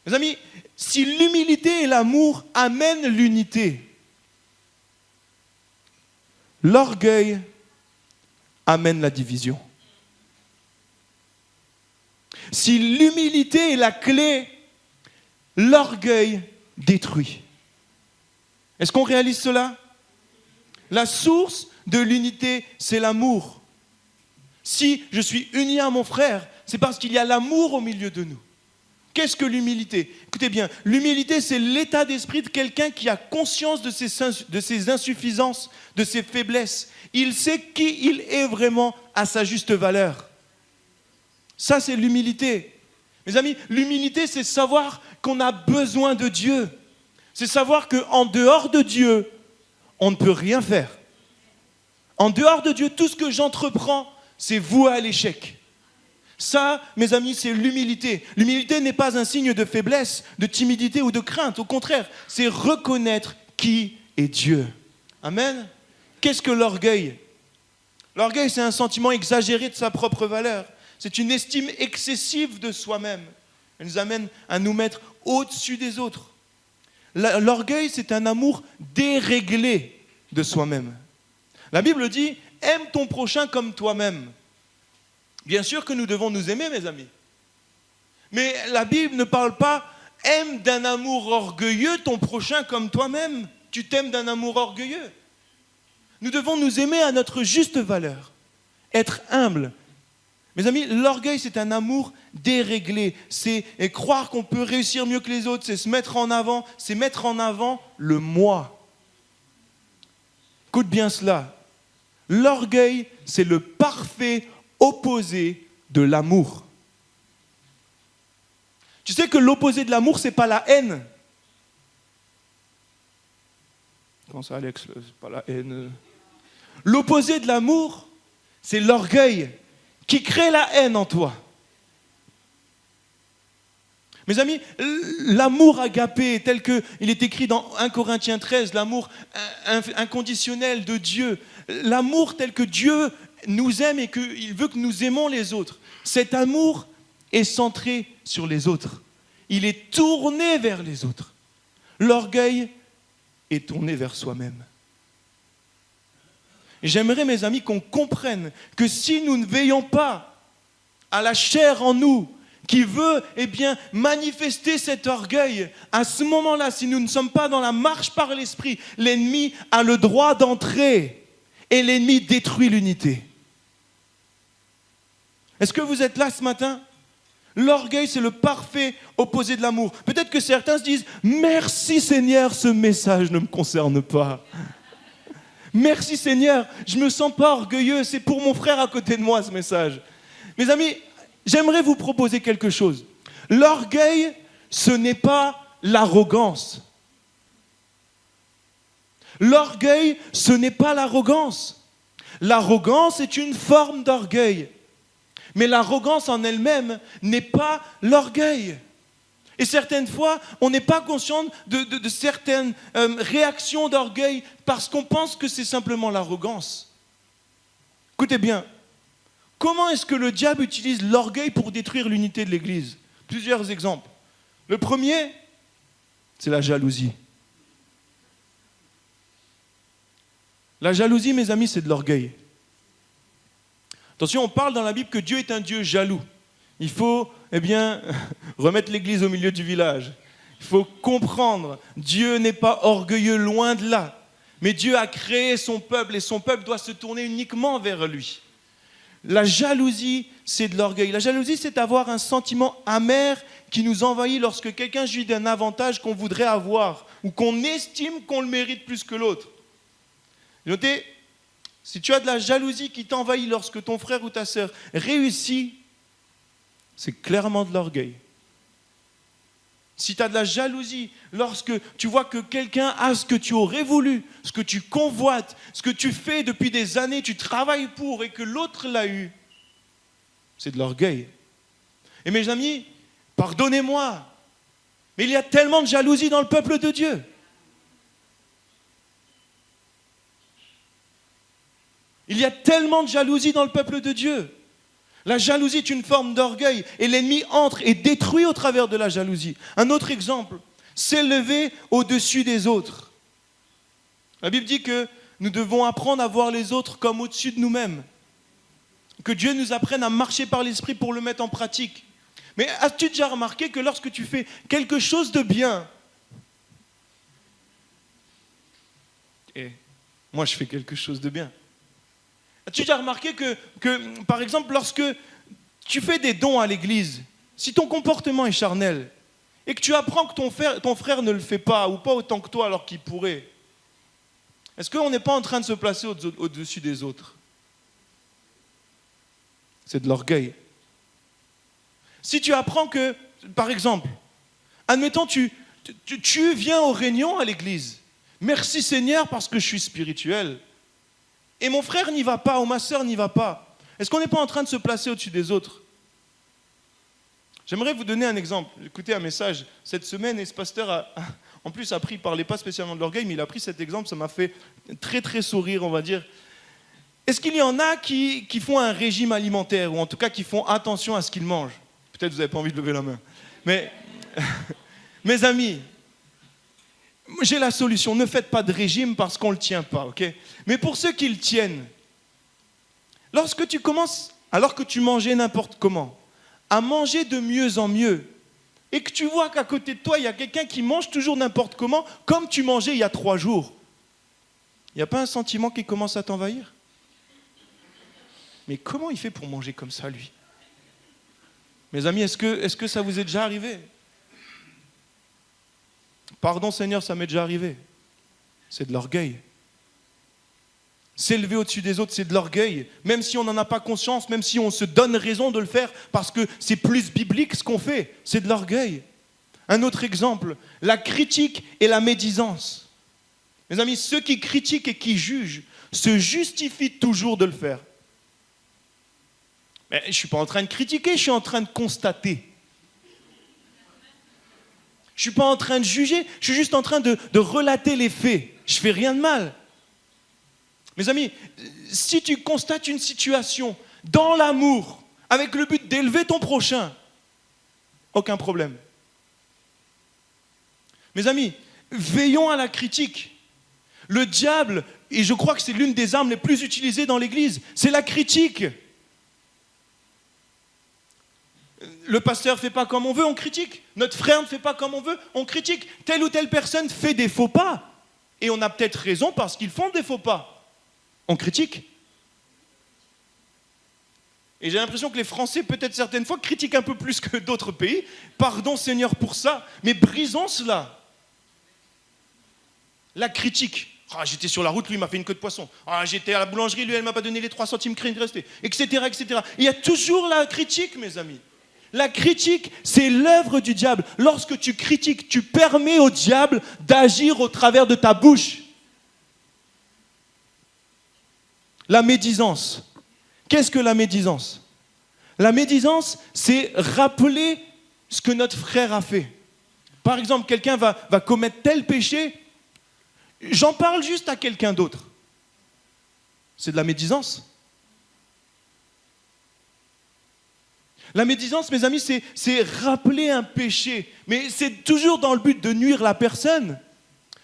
Speaker 1: Mes amis, si l'humilité et l'amour amènent l'unité, l'orgueil amène la division. Si l'humilité est la clé, l'orgueil détruit. Est-ce qu'on réalise cela? La source de l'unité, c'est l'amour. Si je suis uni à mon frère, c'est parce qu'il y a l'amour au milieu de nous. Qu'est-ce que l'humilité? Écoutez bien, l'humilité, c'est l'état d'esprit de quelqu'un qui a conscience de ses insuffisances, de ses faiblesses. Il sait qui il est vraiment à sa juste valeur. Ça, c'est l'humilité. Mes amis, l'humilité, c'est savoir qu'on a besoin de Dieu. C'est savoir qu'en dehors de Dieu, on ne peut rien faire. En dehors de Dieu, tout ce que j'entreprends, c'est voué à l'échec. Ça, mes amis, c'est l'humilité. L'humilité n'est pas un signe de faiblesse, de timidité ou de crainte. Au contraire, c'est reconnaître qui est Dieu. Amen. Qu'est-ce que l'orgueil? L'orgueil, c'est un sentiment exagéré de sa propre valeur. C'est une estime excessive de soi-même. Elle nous amène à nous mettre au-dessus des autres. L'orgueil, c'est un amour déréglé de soi-même. La Bible dit « Aime ton prochain comme toi-même ». Bien sûr que nous devons nous aimer, mes amis. Mais la Bible ne parle pas « Aime d'un amour orgueilleux ton prochain comme toi-même ». Tu t'aimes d'un amour orgueilleux. Nous devons nous aimer à notre juste valeur. Être humble. Mes amis, l'orgueil, c'est un amour déréglé. C'est croire qu'on peut réussir mieux que les autres. C'est se mettre en avant. C'est mettre en avant le moi. Écoute bien cela. L'orgueil, c'est le parfait opposé de l'amour. Tu sais que l'opposé de l'amour, c'est pas la haine. Comment ça, Alex? C'est pas la haine. L'opposé de l'amour, c'est l'orgueil qui crée la haine en toi. Mes amis, l'amour agapé, tel qu'il est écrit dans 1 Corinthiens 13, l'amour inconditionnel de Dieu, l'amour tel que Dieu nous aime et qu'il veut que nous aimons les autres, cet amour est centré sur les autres. Il est tourné vers les autres. L'orgueil est tourné vers soi-même. Et j'aimerais, mes amis, qu'on comprenne que si nous ne veillons pas à la chair en nous, qui veut manifester cet orgueil, à ce moment-là, si nous ne sommes pas dans la marche par l'esprit, l'ennemi a le droit d'entrer et l'ennemi détruit l'unité. Est-ce que vous êtes là ce matin? L'orgueil, c'est le parfait opposé de l'amour. Peut-être que certains se disent « Merci Seigneur, ce message ne me concerne pas. Merci Seigneur, je ne me sens pas orgueilleux, c'est pour mon frère à côté de moi ce message. » Mes amis, j'aimerais vous proposer quelque chose. L'orgueil, ce n'est pas l'arrogance. L'orgueil, ce n'est pas l'arrogance. L'arrogance est une forme d'orgueil. Mais l'arrogance en elle-même n'est pas l'orgueil. Et certaines fois, on n'est pas conscient de certaines réactions d'orgueil parce qu'on pense que c'est simplement l'arrogance. Écoutez bien, comment est-ce que le diable utilise l'orgueil pour détruire l'unité de l'Église? Plusieurs exemples. Le premier, c'est la jalousie. La jalousie, mes amis, c'est de l'orgueil. Attention, on parle dans la Bible que Dieu est un Dieu jaloux. Il faut, remettre l'Église au milieu du village. Il faut comprendre, Dieu n'est pas orgueilleux, loin de là. Mais Dieu a créé son peuple et son peuple doit se tourner uniquement vers lui. La jalousie, c'est de l'orgueil. La jalousie, c'est avoir un sentiment amer qui nous envahit lorsque quelqu'un jouit d'un avantage qu'on voudrait avoir ou qu'on estime qu'on le mérite plus que l'autre. Notez, si tu as de la jalousie qui t'envahit lorsque ton frère ou ta sœur réussit, c'est clairement de l'orgueil. Si tu as de la jalousie lorsque tu vois que quelqu'un a ce que tu aurais voulu, ce que tu convoites, ce que tu fais depuis des années, tu travailles pour et que l'autre l'a eu, c'est de l'orgueil. Et mes amis, pardonnez-moi, mais il y a tellement de jalousie dans le peuple de Dieu. Il y a tellement de jalousie dans le peuple de Dieu. La jalousie est une forme d'orgueil et l'ennemi entre et détruit au travers de la jalousie. Un autre exemple, s'élever au-dessus des autres. La Bible dit que nous devons apprendre à voir les autres comme au-dessus de nous-mêmes. Que Dieu nous apprenne à marcher par l'esprit pour le mettre en pratique. Mais as-tu déjà remarqué que lorsque tu fais quelque chose de bien, et moi je fais quelque chose de bien, as-tu déjà remarqué que, par exemple, lorsque tu fais des dons à l'église, si ton comportement est charnel et que tu apprends que ton frère ne le fait pas ou pas autant que toi alors qu'il pourrait, est-ce qu'on n'est pas en train de se placer au-dessus des autres? C'est de l'orgueil. Si tu apprends que, par exemple, admettons, tu viens aux réunions à l'église, merci Seigneur parce que je suis spirituel. Et mon frère n'y va pas, ou ma sœur n'y va pas. Est-ce qu'on n'est pas en train de se placer au-dessus des autres? J'aimerais vous donner un exemple. J'ai écouté un message cette semaine et ce pasteur en plus a pris, il ne parlait pas spécialement de l'orgueil, mais il a pris cet exemple, ça m'a fait très très sourire, on va dire. Est-ce qu'il y en a qui font un régime alimentaire, ou en tout cas qui font attention à ce qu'ils mangent? Peut-être vous n'avez pas envie de lever la main. Mais, mes amis, j'ai la solution, ne faites pas de régime parce qu'on ne le tient pas, ok? Mais pour ceux qui le tiennent, lorsque tu commences, alors que tu mangeais n'importe comment, à manger de mieux en mieux, et que tu vois qu'à côté de toi, il y a quelqu'un qui mange toujours n'importe comment, comme tu mangeais il y a 3 jours, il n'y a pas un sentiment qui commence à t'envahir? Mais comment il fait pour manger comme ça, lui? Mes amis, est-ce que ça vous est déjà arrivé? Pardon Seigneur, ça m'est déjà arrivé. C'est de l'orgueil. S'élever au-dessus des autres, c'est de l'orgueil. Même si on n'en a pas conscience, même si on se donne raison de le faire, parce que c'est plus biblique ce qu'on fait, c'est de l'orgueil. Un autre exemple, la critique et la médisance. Mes amis, ceux qui critiquent et qui jugent se justifient toujours de le faire. Mais je ne suis pas en train de critiquer, je suis en train de constater. Je ne suis pas en train de juger, je suis juste en train de relater les faits. Je ne fais rien de mal. Mes amis, si tu constates une situation dans l'amour, avec le but d'élever ton prochain, aucun problème. Mes amis, veillons à la critique. Le diable, et je crois que c'est l'une des armes les plus utilisées dans l'Église, c'est la critique. Le pasteur ne fait pas comme on veut, on critique. Notre frère ne fait pas comme on veut, on critique. Telle ou telle personne fait des faux pas. Et on a peut-être raison parce qu'ils font des faux pas. On critique. Et j'ai l'impression que les Français, peut-être certaines fois, critiquent un peu plus que d'autres pays. Pardon Seigneur pour ça, mais brisons cela. La critique. Ah, j'étais sur la route, lui il m'a fait une queue de poisson. Ah, j'étais à la boulangerie, lui elle m'a pas donné les 3 centimes qui restaient. Etc., etc. Il y a toujours la critique, mes amis. La critique, c'est l'œuvre du diable. Lorsque tu critiques, tu permets au diable d'agir au travers de ta bouche. La médisance. Qu'est-ce que la médisance? La médisance, c'est rappeler ce que notre frère a fait. Par exemple, quelqu'un va commettre tel péché, j'en parle juste à quelqu'un d'autre. C'est de la médisance. La médisance, mes amis, c'est rappeler un péché, mais c'est toujours dans le but de nuire la personne.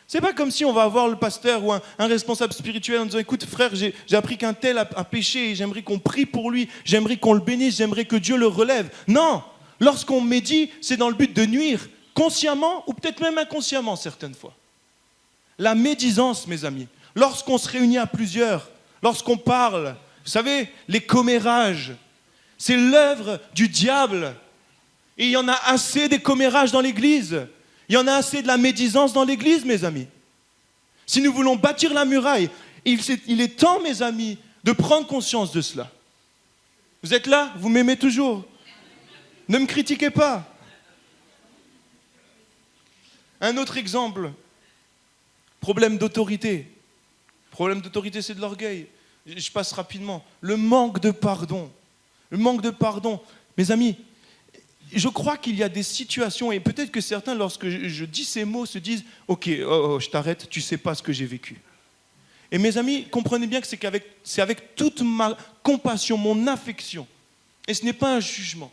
Speaker 1: C'est pas comme si on va voir le pasteur ou un responsable spirituel en disant « Écoute frère, j'ai appris qu'un tel a péché et j'aimerais qu'on prie pour lui, j'aimerais qu'on le bénisse, j'aimerais que Dieu le relève. » Non, lorsqu'on médit, c'est dans le but de nuire, consciemment ou peut-être même inconsciemment certaines fois. La médisance, mes amis, lorsqu'on se réunit à plusieurs, lorsqu'on parle, vous savez, les commérages, c'est l'œuvre du diable. Et il y en a assez des commérages dans l'Église. Il y en a assez de la médisance dans l'Église, mes amis. Si nous voulons bâtir la muraille, il est temps, mes amis, de prendre conscience de cela. Vous êtes là? Vous m'aimez toujours? Ne me critiquez pas. Un autre exemple. Problème d'autorité. Problème d'autorité, c'est de l'orgueil. Je passe rapidement. Le manque de pardon. Le manque de pardon. Mes amis, je crois qu'il y a des situations, et peut-être que certains, lorsque je dis ces mots, se disent « Ok, je t'arrête, tu ne sais pas ce que j'ai vécu. » Et mes amis, comprenez bien que c'est avec toute ma compassion, mon affection, et ce n'est pas un jugement.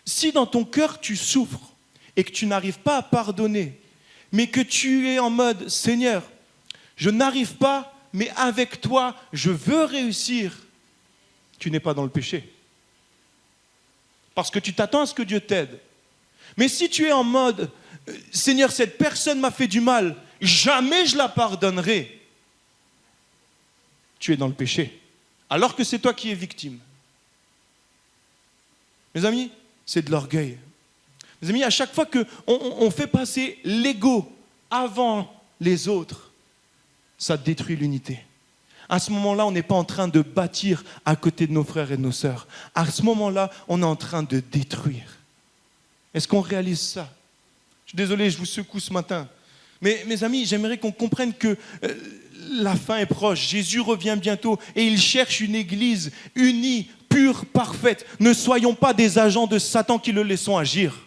Speaker 1: Si dans ton cœur tu souffres et que tu n'arrives pas à pardonner, mais que tu es en mode « Seigneur, je n'arrive pas, mais avec toi, je veux réussir », tu n'es pas dans le péché. Parce que tu t'attends à ce que Dieu t'aide. Mais si tu es en mode « Seigneur, cette personne m'a fait du mal, jamais je la pardonnerai », tu es dans le péché. Alors que c'est toi qui es victime. Mes amis, c'est de l'orgueil. Mes amis, à chaque fois qu'on fait passer l'ego avant les autres, ça détruit l'unité. À ce moment-là, on n'est pas en train de bâtir à côté de nos frères et de nos sœurs. À ce moment-là, on est en train de détruire. Est-ce qu'on réalise ça? Je suis désolé, je vous secoue ce matin. Mais mes amis, j'aimerais qu'on comprenne que la fin est proche. Jésus revient bientôt et il cherche une église unie, pure, parfaite. Ne soyons pas des agents de Satan qui le laissons agir.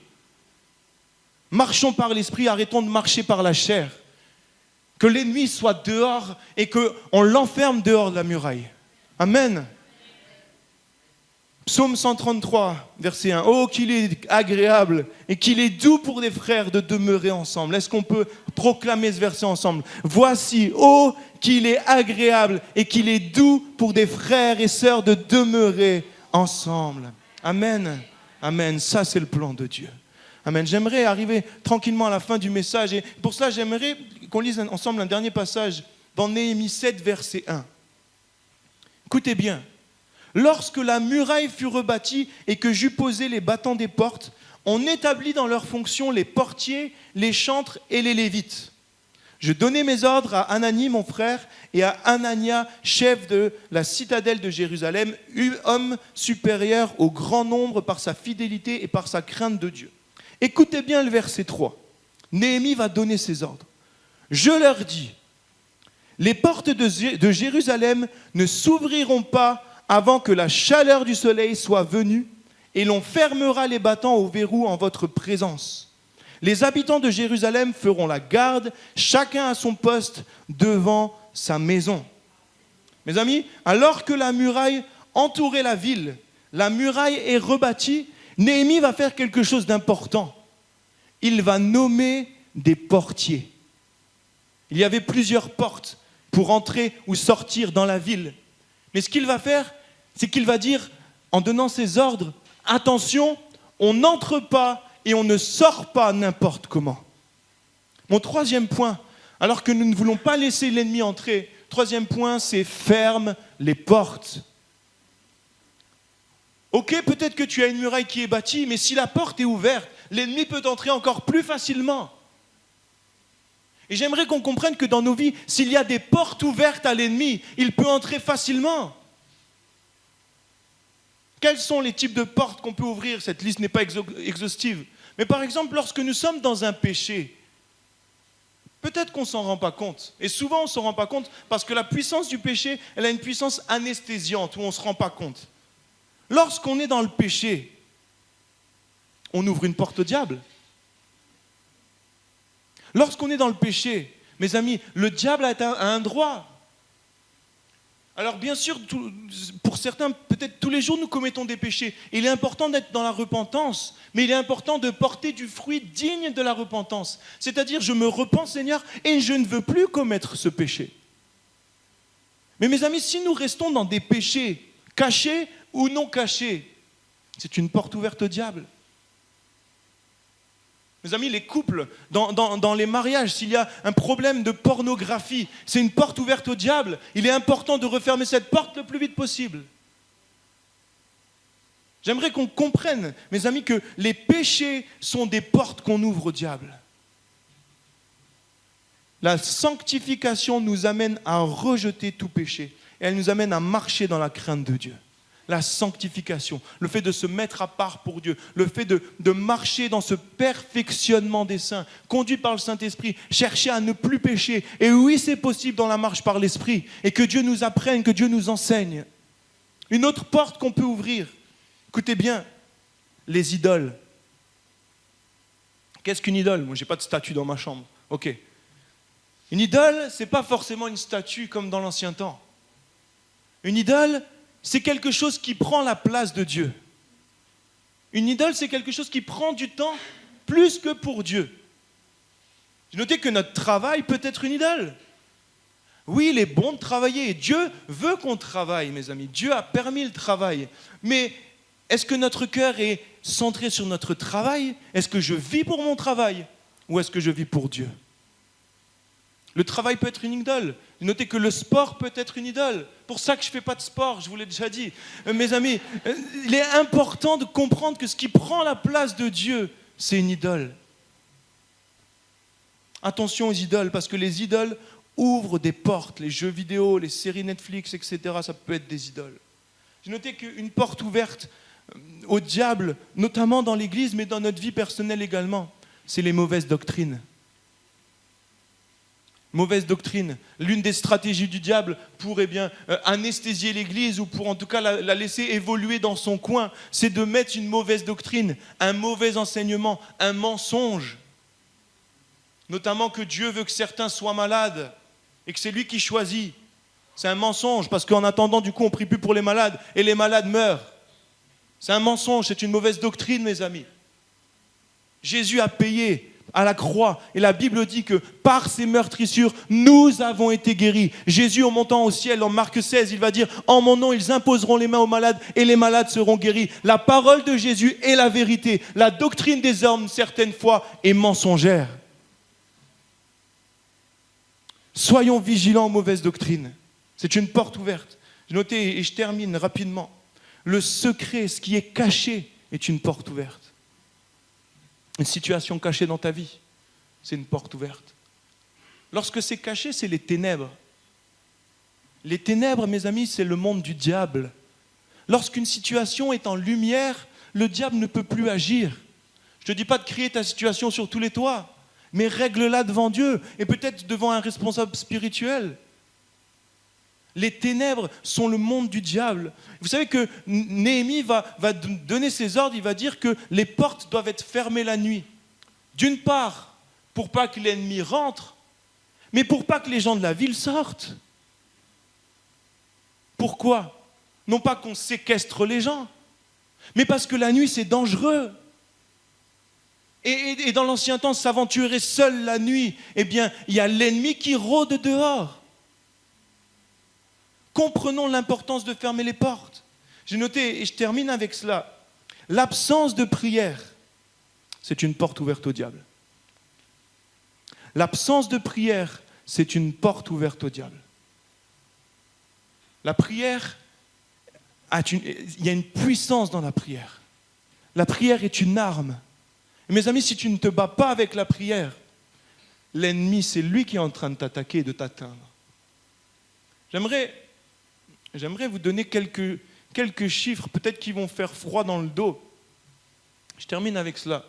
Speaker 1: Marchons par l'esprit, arrêtons de marcher par la chair. Que l'ennemi soit dehors et qu'on l'enferme dehors de la muraille. Amen. Psaume 133, verset 1. Oh, qu'il est agréable et qu'il est doux pour des frères de demeurer ensemble. Est-ce qu'on peut proclamer ce verset ensemble? Voici, oh, qu'il est agréable et qu'il est doux pour des frères et sœurs de demeurer ensemble. Amen. Amen. Ça, c'est le plan de Dieu. Amen. J'aimerais arriver tranquillement à la fin du message et pour cela, j'aimerais qu'on lise ensemble un dernier passage dans Néhémie 7, verset 1. Écoutez bien. Lorsque la muraille fut rebâtie et que j'eus posé les battants des portes, on établit dans leurs fonctions les portiers, les chantres et les lévites. Je donnais mes ordres à Anani, mon frère, et à Anania, chef de la citadelle de Jérusalem, homme supérieur au grand nombre par sa fidélité et par sa crainte de Dieu. Écoutez bien le verset 3. Néhémie va donner ses ordres. Je leur dis, les portes de Jérusalem ne s'ouvriront pas avant que la chaleur du soleil soit venue, et l'on fermera les battants au verrou en votre présence. Les habitants de Jérusalem feront la garde, chacun à son poste devant sa maison. Mes amis, alors que la muraille entourait la ville, la muraille est rebâtie, Néhémie va faire quelque chose d'important. Il va nommer des portiers. Il y avait plusieurs portes pour entrer ou sortir dans la ville. Mais ce qu'il va faire, c'est qu'il va dire, en donnant ses ordres, attention, on n'entre pas et on ne sort pas n'importe comment. Mon troisième point, alors que nous ne voulons pas laisser l'ennemi entrer, troisième point, c'est ferme les portes. Ok, peut-être que tu as une muraille qui est bâtie, mais si la porte est ouverte, l'ennemi peut entrer encore plus facilement. Et j'aimerais qu'on comprenne que dans nos vies, s'il y a des portes ouvertes à l'ennemi, il peut entrer facilement. Quels sont les types de portes qu'on peut ouvrir? Cette liste n'est pas exhaustive. Mais par exemple, lorsque nous sommes dans un péché, peut-être qu'on ne s'en rend pas compte. Et souvent, on ne s'en rend pas compte parce que la puissance du péché, elle a une puissance anesthésiante où on ne se rend pas compte. Lorsqu'on est dans le péché, on ouvre une porte au diable. Lorsqu'on est dans le péché, mes amis, le diable a un droit. Alors bien sûr, pour certains, peut-être tous les jours nous commettons des péchés. Il est important d'être dans la repentance, mais il est important de porter du fruit digne de la repentance. C'est-à-dire, je me repens, Seigneur, et je ne veux plus commettre ce péché. Mais mes amis, si nous restons dans des péchés cachés ou non cachés, c'est une porte ouverte au diable. Mes amis, les couples, dans les mariages, s'il y a un problème de pornographie, c'est une porte ouverte au diable. Il est important de refermer cette porte le plus vite possible. J'aimerais qu'on comprenne, mes amis, que les péchés sont des portes qu'on ouvre au diable. La sanctification nous amène à rejeter tout péché. Et elle nous amène à marcher dans la crainte de Dieu. La sanctification, le fait de se mettre à part pour Dieu, le fait de marcher dans ce perfectionnement des saints, conduit par le Saint-Esprit, chercher à ne plus pécher. Et oui, c'est possible dans la marche par l'Esprit. Et que Dieu nous apprenne, que Dieu nous enseigne. Une autre porte qu'on peut ouvrir, écoutez bien, les idoles. Qu'est-ce qu'une idole? Moi, je n'ai pas de statue dans ma chambre. Ok. Une idole, ce n'est pas forcément une statue comme dans l'ancien temps. Une idole, c'est quelque chose qui prend la place de Dieu. Une idole, c'est quelque chose qui prend du temps plus que pour Dieu. J'ai noté que notre travail peut être une idole. Oui, il est bon de travailler. Et Dieu veut qu'on travaille, mes amis. Dieu a permis le travail. Mais est-ce que notre cœur est centré sur notre travail? Est-ce que je vis pour mon travail? Ou est-ce que je vis pour Dieu? Le travail peut être une idole. Notez que le sport peut être une idole. Pour ça que je ne fais pas de sport, je vous l'ai déjà dit. Mes amis, il est important de comprendre que ce qui prend la place de Dieu, c'est une idole. Attention aux idoles, parce que les idoles ouvrent des portes. Les jeux vidéo, les séries Netflix, etc., ça peut être des idoles. J'ai noté qu'une porte ouverte au diable, notamment dans l'Église, mais dans notre vie personnelle également, c'est les mauvaises doctrines. Mauvaise doctrine. L'une des stratégies du diable pour anesthésier l'Église ou pour en tout cas la laisser évoluer dans son coin, c'est de mettre une mauvaise doctrine, un mauvais enseignement, un mensonge. Notamment que Dieu veut que certains soient malades et que c'est lui qui choisit. C'est un mensonge parce qu'en attendant, du coup, on ne prie plus pour les malades et les malades meurent. C'est un mensonge, c'est une mauvaise doctrine, mes amis. Jésus a payé à la croix. Et la Bible dit que par ses meurtrissures, nous avons été guéris. Jésus, en montant au ciel, en Marc 16, il va dire « En mon nom, ils imposeront les mains aux malades et les malades seront guéris. » La parole de Jésus est la vérité. La doctrine des hommes, certaines fois, est mensongère. Soyons vigilants aux mauvaises doctrines. C'est une porte ouverte. J'ai noté, et je termine rapidement. Le secret, ce qui est caché, est une porte ouverte. Une situation cachée dans ta vie, c'est une porte ouverte. Lorsque c'est caché, c'est les ténèbres. Les ténèbres, mes amis, c'est le monde du diable. Lorsqu'une situation est en lumière, le diable ne peut plus agir. Je ne te dis pas de crier ta situation sur tous les toits, mais règle-la devant Dieu et peut-être devant un responsable spirituel. Les ténèbres sont le monde du diable. Vous savez que Néhémie va donner ses ordres, il va dire que les portes doivent être fermées la nuit. D'une part, pour pas que l'ennemi rentre, mais pour pas que les gens de la ville sortent. Pourquoi ? Non pas qu'on séquestre les gens, mais parce que la nuit c'est dangereux. Et dans l'ancien temps, s'aventurer seul la nuit, eh bien, il y a l'ennemi qui rôde dehors. Comprenons l'importance de fermer les portes. J'ai noté, et je termine avec cela, l'absence de prière, c'est une porte ouverte au diable. L'absence de prière, c'est une porte ouverte au diable. La prière, il y a une puissance dans la prière. La prière est une arme. Et mes amis, si tu ne te bats pas avec la prière, l'ennemi, c'est lui qui est en train de t'attaquer et de t'atteindre. J'aimerais vous donner quelques chiffres, peut-être qui vont faire froid dans le dos. Je termine avec cela.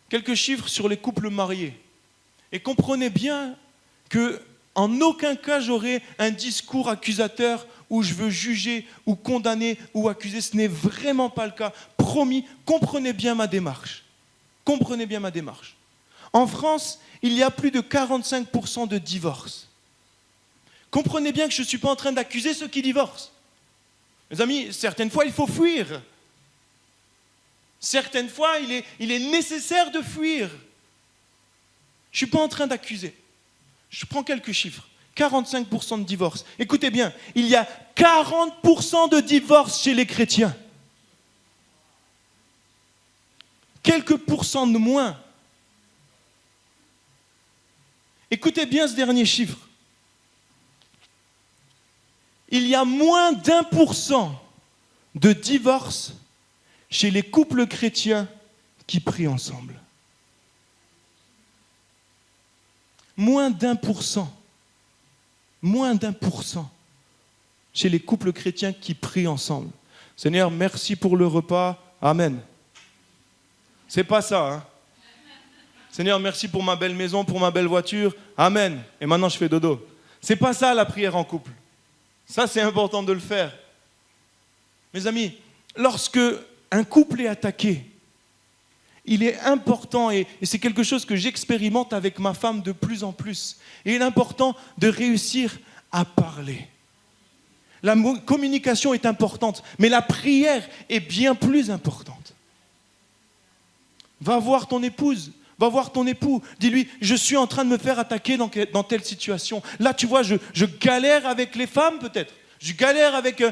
Speaker 1: Quelques chiffres sur les couples mariés. Et comprenez bien qu'en aucun cas j'aurai un discours accusateur où je veux juger ou condamner ou accuser. Ce n'est vraiment pas le cas. Promis, comprenez bien ma démarche. Comprenez bien ma démarche. En France, il y a plus de 45% de divorces. Comprenez bien que je ne suis pas en train d'accuser ceux qui divorcent. Mes amis, certaines fois, il faut fuir. Certaines fois, il est nécessaire de fuir. Je ne suis pas en train d'accuser. Je prends quelques chiffres. 45% de divorces. Écoutez bien, il y a 40% de divorces chez les chrétiens. Quelques pourcents de moins. Écoutez bien ce dernier chiffre. Il y a moins d'1% de divorces chez les couples chrétiens qui prient ensemble. Moins d'1%. Moins d'1% chez les couples chrétiens qui prient ensemble. Seigneur, merci pour le repas. Amen. C'est pas ça, hein? Seigneur, merci pour ma belle maison, pour ma belle voiture. Amen. Et maintenant, je fais dodo. C'est pas ça la prière en couple. Ça, c'est important de le faire. Mes amis, lorsque un couple est attaqué, il est important, et c'est quelque chose que j'expérimente avec ma femme de plus en plus, et il est important de réussir à parler. La communication est importante, mais la prière est bien plus importante. Va voir ton épouse, va voir ton époux, dis-lui, je suis en train de me faire attaquer dans telle situation. Là, tu vois, je galère avec les femmes peut-être, je galère avec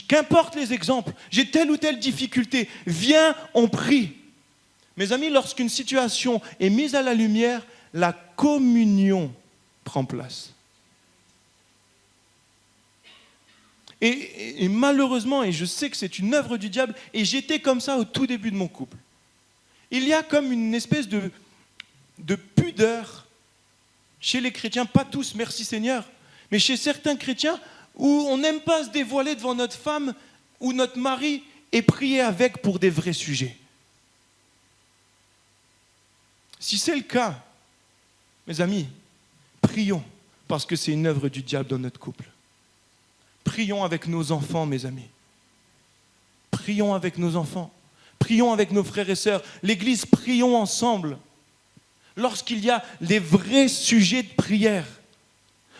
Speaker 1: qu'importe les exemples, j'ai telle ou telle difficulté, viens, on prie. Mes amis, lorsqu'une situation est mise à la lumière, la communion prend place. Et malheureusement, et je sais que c'est une œuvre du diable, et j'étais comme ça au tout début de mon couple. Il y a comme une espèce de pudeur chez les chrétiens, pas tous, merci Seigneur, mais chez certains chrétiens, où on n'aime pas se dévoiler devant notre femme ou notre mari et prier avec pour des vrais sujets. Si c'est le cas, mes amis, prions, parce que c'est une œuvre du diable dans notre couple. Prions avec nos enfants, mes amis. Prions avec nos enfants. Prions avec nos frères et sœurs. L'Église, prions ensemble. Lorsqu'il y a des vrais sujets de prière,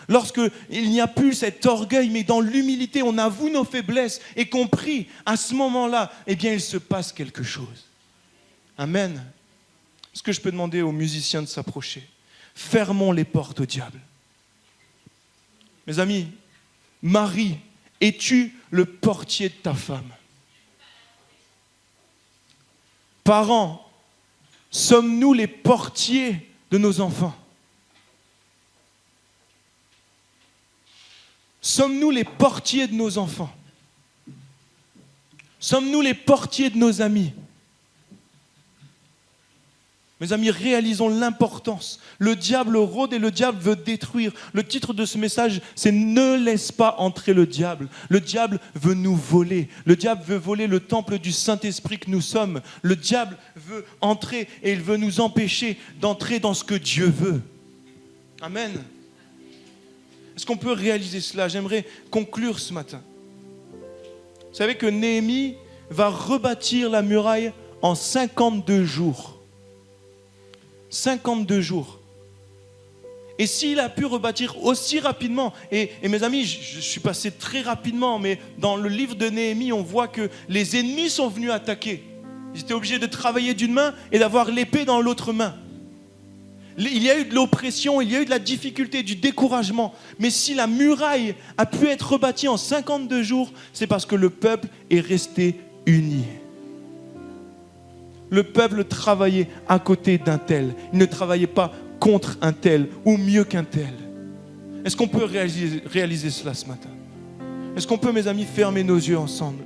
Speaker 1: lorsqu'il n'y a plus cet orgueil, mais dans l'humilité, on avoue nos faiblesses et qu'on prie, à ce moment-là, eh bien, il se passe quelque chose. Amen. Est-ce que je peux demander aux musiciens de s'approcher? Fermons les portes au diable. Mes amis, Marie, es-tu le portier de ta femme? Parents, sommes-nous les portiers de nos enfants? Sommes-nous les portiers de nos enfants? Sommes-nous les portiers de nos amis? Mes amis, réalisons l'importance. Le diable rôde et le diable veut détruire. Le titre de ce message, c'est « Ne laisse pas entrer le diable ». Le diable veut nous voler. Le diable veut voler le temple du Saint-Esprit que nous sommes. Le diable veut entrer et il veut nous empêcher d'entrer dans ce que Dieu veut. Amen. Est-ce qu'on peut réaliser cela? J'aimerais conclure ce matin. Vous savez que Néhémie va rebâtir la muraille en 52 jours. 52 jours. Et s'il a pu rebâtir aussi rapidement, et mes amis, je suis passé très rapidement, mais dans le livre de Néhémie, on voit que les ennemis sont venus attaquer. Ils étaient obligés de travailler d'une main et d'avoir l'épée dans l'autre main. Il y a eu de l'oppression, il y a eu de la difficulté, du découragement. Mais si la muraille a pu être rebâtie en 52 jours, c'est parce que le peuple est resté uni. Le peuple travaillait à côté d'un tel. Il ne travaillait pas contre un tel ou mieux qu'un tel. Est-ce qu'on peut réaliser cela ce matin? Est-ce qu'on peut, mes amis, fermer nos yeux ensemble?